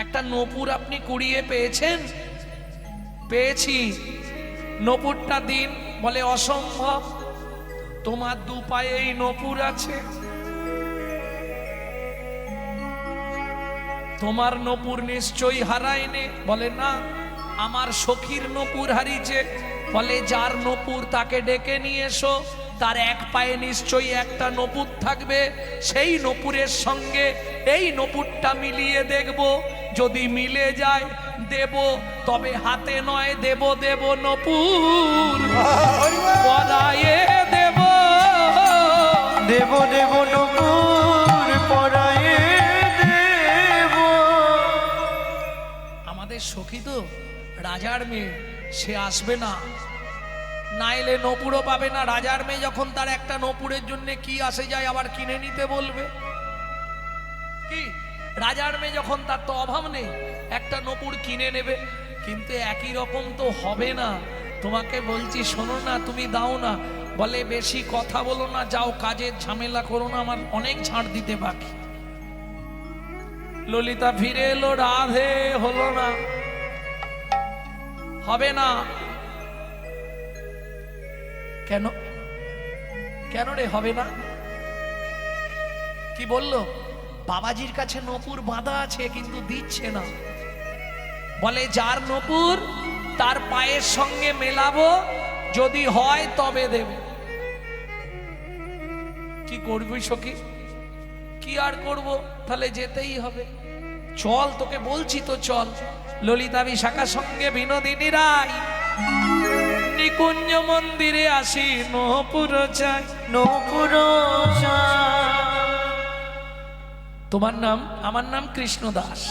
একটা নূপুর আপনি কুড়িয়ে পেয়েছেন? পেয়েছি। নূপুরটা দিন। বলে অসম্ভব, তোমার দু পায়েই নূপুর আছে, তোমার নূপুর নিশ্চয়ই হারায়নি। বলে না, আমার সখীর নূপুর হারিয়েছে। বলে যার নূপুর তাকে ডেকে নিয়ে এসো, তার এক পায়ে নিশ্চয়ই একটা নূপুর থাকবে। সেই নূপুরের সঙ্গে এই নূপুরটা মিলিয়ে দেখব, যদি মিলে যায় দেব, তবে হাতে নয় দেব, দেব নূপুর পরায়ে দেব, দেব দেব নূপুর পরায়ে দেব। আমাদের সখী তো রাজার মেয়ে, সে আসবে না, না এলে নূপুরও পাবে না। রাজার মেয়ে যখন, তার একটা নূপুরের জন্য কি আসে যায় আবার কিনে নিতে বলবে কি? রাজার মেয়ে যখন, তার তো অভাব নেই, একটা নূপুর কিনে নেবে। কিন্তু একই রকম তো হবে না। তোমাকে বলছি শোনো না, তুমি দাও না। বলে বেশি কথা বলো না, যাও কাজের ঝামেলা করো না, আমার অনেক ঝাড় দিতে বাকি। ললিতা ফিরে এলো, রাধে হলো না, হবে না। কেন? কেন রে হবে না? কি বললো? বাবাজির কাছে নূপুর বাঁধা আছে কিন্তু দিচ্ছে না। বলে যার নূপুর তার পায়ের সঙ্গে মেলাবো, যদি হয় তবে দেব। কি করবি সখী? কি আর করব, তাহলে যেতেই হবে। চল, তোকে বলছি তো চল। ললিতা বিশাখার সঙ্গে বিনোদিনী রায় নিকুঞ্জ মন্দিরে আসি, নূপুর চাই, নূপুর তোমার নাম? আমার নাম কৃষ্ণ দাস।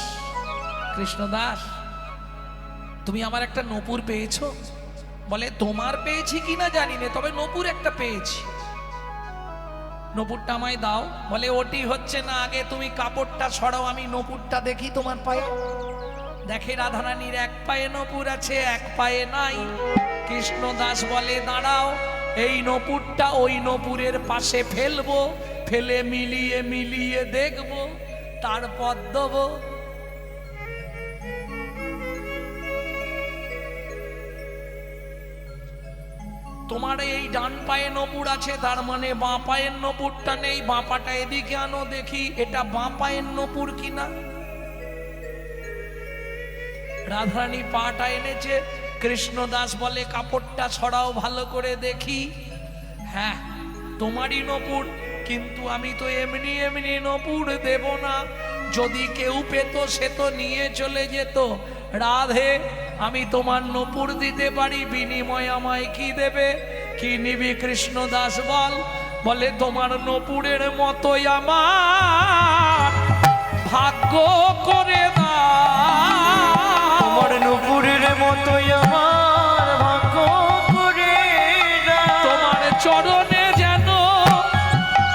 কৃষ্ণ দাস, তুমি আমার একটা নূপুর পেয়েছো? বলে তোমার পেয়েছি কিনা জানি না, তবে নূপুর একটা পেয়েছি। নূপুরটা আমায় দাও। বলে ওটি হচ্ছে না, আগে তুমি কাপড়টা ছড়াও, আমি নূপুরটা দেখি তোমার পায়ে। দেখে রাধারানীর এক পায়ে নূপুর আছে, এক পায়ে নাই। কৃষ্ণ দাস বলে দাঁড়াও, এই নূপুরটা ওই নূপুরের পাশে ফেলবো, ফেলে মিলিয়ে মিলিয়ে দেখবো, তারপর দেবো। তোমার এই ডান পায়ে নূপুর আছে, তার মানে বাঁ পায়ের নূপুরটা নেই। বাঁ পাটা এদিকে আনো দেখি, এটা বাঁ পায়ের নূপুর কিনা। রাধারানী পাটা এনেছে। কৃষ্ণ দাস বলে কাপড়টা ছড়াও, ভালো করে দেখি। হ্যাঁ তোমারই নূপুর, কিন্তু আমি তো এমনি এমনি নূপুর দেব না। যদি কেউ পেত সে তো নিয়ে চলে যেত। রাধে, আমি তোমার নূপুর দিতে পারি, বিনিময় আমায় কি দেবে? কি নিবি কৃষ্ণ দাস বল। বলে তোমার নূপুরের মতোই আমার ভাগ্য করে দাও। তোমার নূপুরের মতোই আমার ভাগ্য করে দাও। তোমার চরণে যেন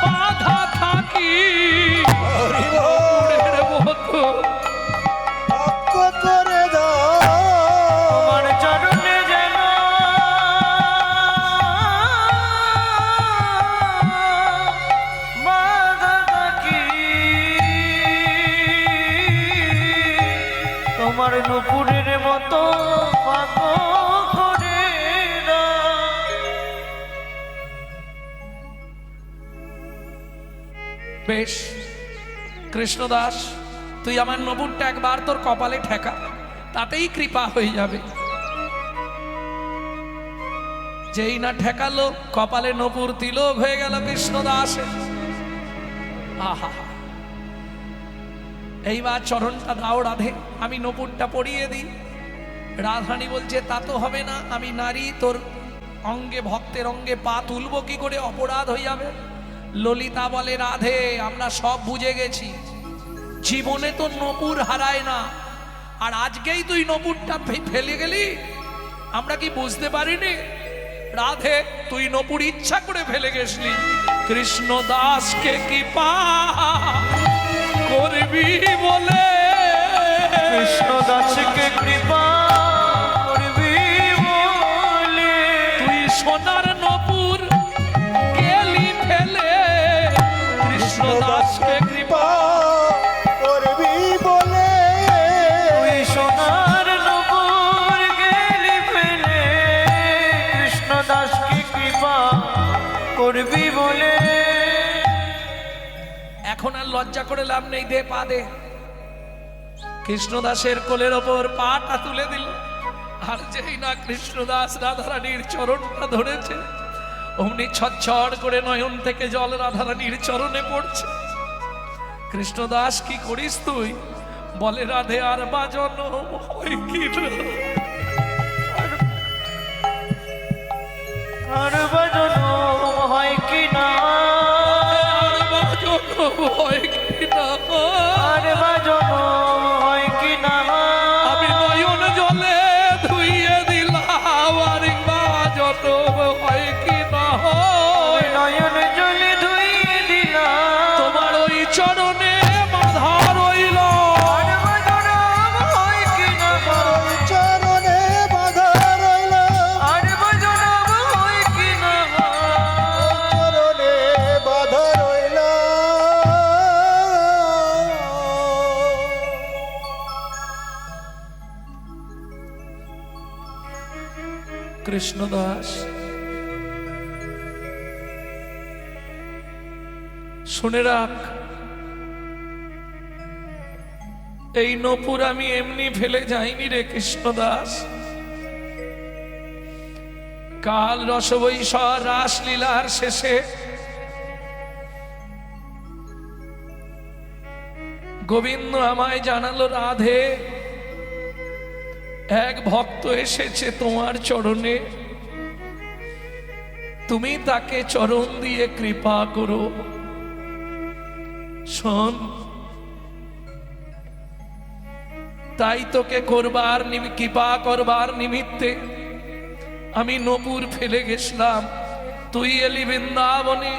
বাধা থাকি, নূপুরের মতো ভাগ্য করে দাও। তোমার চরণে যেন বাধা থাকি, তোমার নূপুরের মতো ভাগ্য করে দাও। বেশ কৃষ্ণদাস, তুই আমার নূপুরটা একবার তোর কপালে ঠেকা। তাতেই কৃপা হয়ে যাবে। যেই না ঠেকালো কপালে নপুর তিলক হয়ে গেল কৃষ্ণদাসে। আহা, এইবার চরণটা দাও রাধে, আমি নপুরটা পরিয়ে দিই। রাধারানী বলছে তা তো হবে না, আমি নারী, তোর অঙ্গে ভক্তের অঙ্গে পা তুলবো কি করে, অপরাধ হয়ে যাবে। ললিতা বলে রাধে আমরা সব বুঝে গেছি, জীবনে তো নপুর হারায় না, আর আজকেই তুই নপুরটা ফেলে গেলি, আমরা কি বুঝতে পারিনি? রাধে তুই নপুর ইচ্ছা করে ফেলে গেছলি, কৃষ্ণ দাসকে কি পা করবি বলে, কৃষ্ণ দাসকে কৃপা করবি বলে, তুই সোনার নপুর গেলি ফেলে, কৃষ্ণ দাসকে কৃপা করবি বলে, তুই সোনার নপুর গেলি ফেলে, কৃষ্ণ দাসকে কৃপা করবি বলে। এখন আর লজ্জা করে লাভ নেই, দে পা দে। কৃষ্ণদাসের কোলের ওপর পাটা তুলে দিল, আর যেই না কৃষ্ণদাস রাধারানীর চরণটা ধরেছে, অমনি ছটছট করে নয়ন থেকে জল রাধারানীর চরণে পড়ছে। কৃষ্ণদাস কি করিস তুই? বলে রাধে আর বাজন হয় কি না, আর বাজন হয় কি না, আর বাজন হয় কি না, আর বাজন হয় কি না, আমি নয়ন জলে ধুইয়ে দিলাম, আর বাজন হয় কি না, নয়ন জলে ধুইয়ে দিলাম, তোমার ওই চরণে বাধা রইল, আর বাজন হয় কি না, ওই চরণে বাঁধা রইল, আর বাজন হয় কি না, চরণে বাঁধা রইল। কৃষ্ণদাস শুনে রাখ, এই নপুর আমি এমনি ফেলে যাইনি রে কৃষ্ণদাস। কাল রসবৈষর রাসলীলার শেষে গোবিন্দ আমায় জানালো রাধে এক ভক্ত এসেছে তোমার চরণে, তুমি তাকে চরণ দিয়ে কৃপা করো। শোন, তাই তোকে করবার কৃপা করবার নিমিত্তে আমি নপুর ফেলে গেছিলাম, তুই এলি বৃন্দাবনে,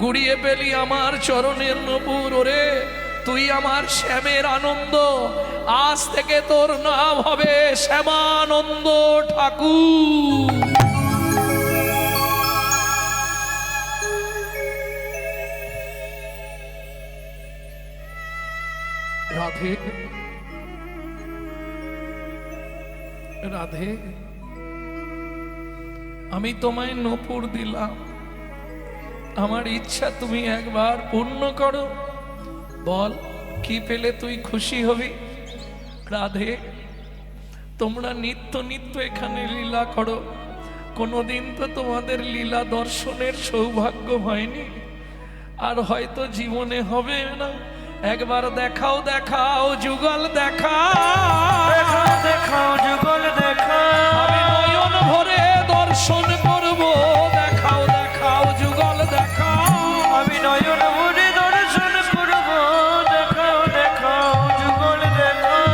গুড়িয়ে পেলি আমার চরণের নপুর। ওরে তুই আমার শ্যামের আনন্দ, আজ থেকে তোর নাম হবে শ্যামানন্দ ঠাকুর। রাধে রাধে, আমি তোমায় নপুর দিলাম, আমার ইচ্ছা তুমি একবার পূর্ণ করো। বল কি পেলে তুই খুশি হবি? রাধে তোমরা নিত্য নিত্য এখানে লীলা করো, কোনোদিন তো তোমাদের লীলা দর্শনের সৌভাগ্য হয়নি, আর হয়তো জীবনে হবে না। একবার দেখাও দেখাও যুগল দেখাও, দেখাও দেখাও যুগল দেখাও, আমি নয়ন ভরে দর্শন করব। দেখাও দেখাও যুগল দেখাও, আমি নয়ন ভরে দর্শন করব। দেখাও দেখাও যুগল দেখাও।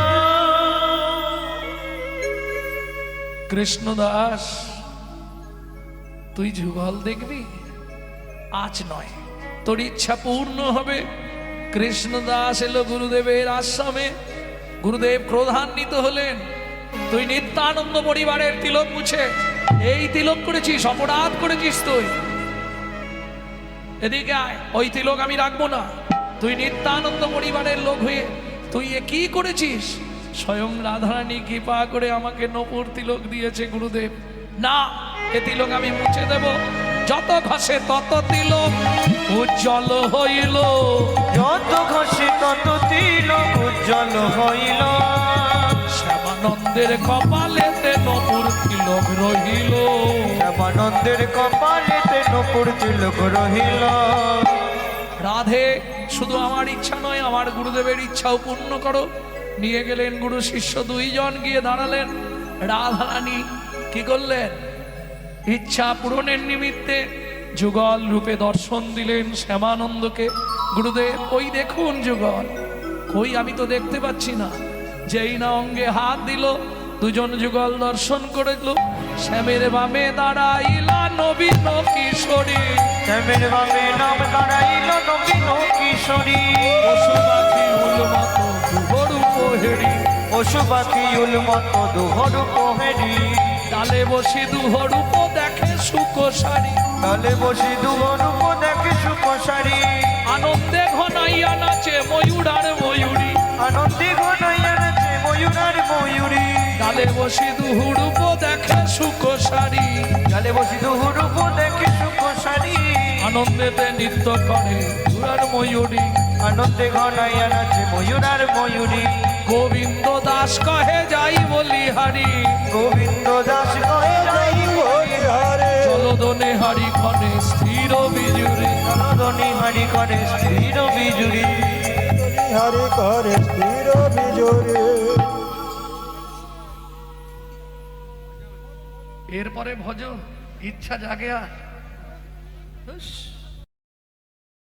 কৃষ্ণদাস তুই যুগল দেখবি? আজ নয়, তোর ইচ্ছা পূর্ণ হবে। কৃষ্ণদাস এলো গুরুদেবের আশ্রমে, গুরুদেব ক্রোধান্বিত হলেন, তুই নিত্যানন্দ পরিবারের তিলক মুছে এই তিলক করেছিস, অপরাধ করেছিস তুই, এদিকে আয়, ওই তিলক আমি রাখবো না। তুই নিত্যানন্দ পরিবারের লোক হয়ে তুই এ কি করেছিস? স্বয়ং রাধারানী কৃপা করে আমাকে নপুর তিলক দিয়েছে গুরুদেব, না এ তিলক আমি মুছে দেব। যত ঘষে তত তিলক উজ্জ্বল হইল, যত ঘষে তত তিলক উজ্জ্বল হইল, শ্যামানন্দ শ্যামানন্দের কপালেতে নপুর তিলক রহিল শ্যামানন্দের কপালেতে নপুর তিলক রহিল। রাধে শুধু আমার ইচ্ছা নয়, আমার গুরুদেবের ইচ্ছাও পূর্ণ করো। নিয়ে গেলেন গুরু শিষ্য দুইজন, গিয়ে দাঁড়ালেন। রাধারানী কি করলেন? ইচ্ছা পূরণের নিমিত্তে যুগল রূপে দর্শন দিলেন শ্যামানন্দকে। গুরুদেব ওই দেখুন যুগল, কই আমি তো দেখতে পাচ্ছি না। যেই না অঙ্গে হাত দিল, দুজন যুগল দর্শন করল। শ্যামের বামে দাঁড়াইলা নবীন কিশোরী, শ্যামের বামে নাম দাঁড়াইল নবীন কিশোরী। পশু পাখি উলমত দুহরূপ হেরি, পশু পাখি উলমত দুহরূপ হেরি। ডালে বসি দুহরূপ দেখে সুকোসারি, তালে বসি দুহরূপ দেখে সুকোসারি। আনন্দে ঘনাইয়া নাচে ময়ূর আর ময়ূরী, আনন্দে ঘনাইয়া নাচে ময়ূর আর ময়ূরী। ডালে বসি দুহরূপ দেখে সুকোসারি, তালে বসি দুহরূপ দেখে সুকোসারি। আনন্দেতে নৃত্য করে ময়ূর আর ময়ূরী। আনন্দে ঘনাইয়া নাচে ময়ূর আর ময়ূরী। গোবিন্দ দাস কহে যাই বলিহারি, গোবিন্দ দাস কহে যাই হরিহরে চলদনে হারি ক্ষণে স্থির বিজুরে। জলদনি হারি করে স্থির বিজুরি। হরি করে স্থির বিজোরে। এরপরে ভজন ইচ্ছা জাগে আর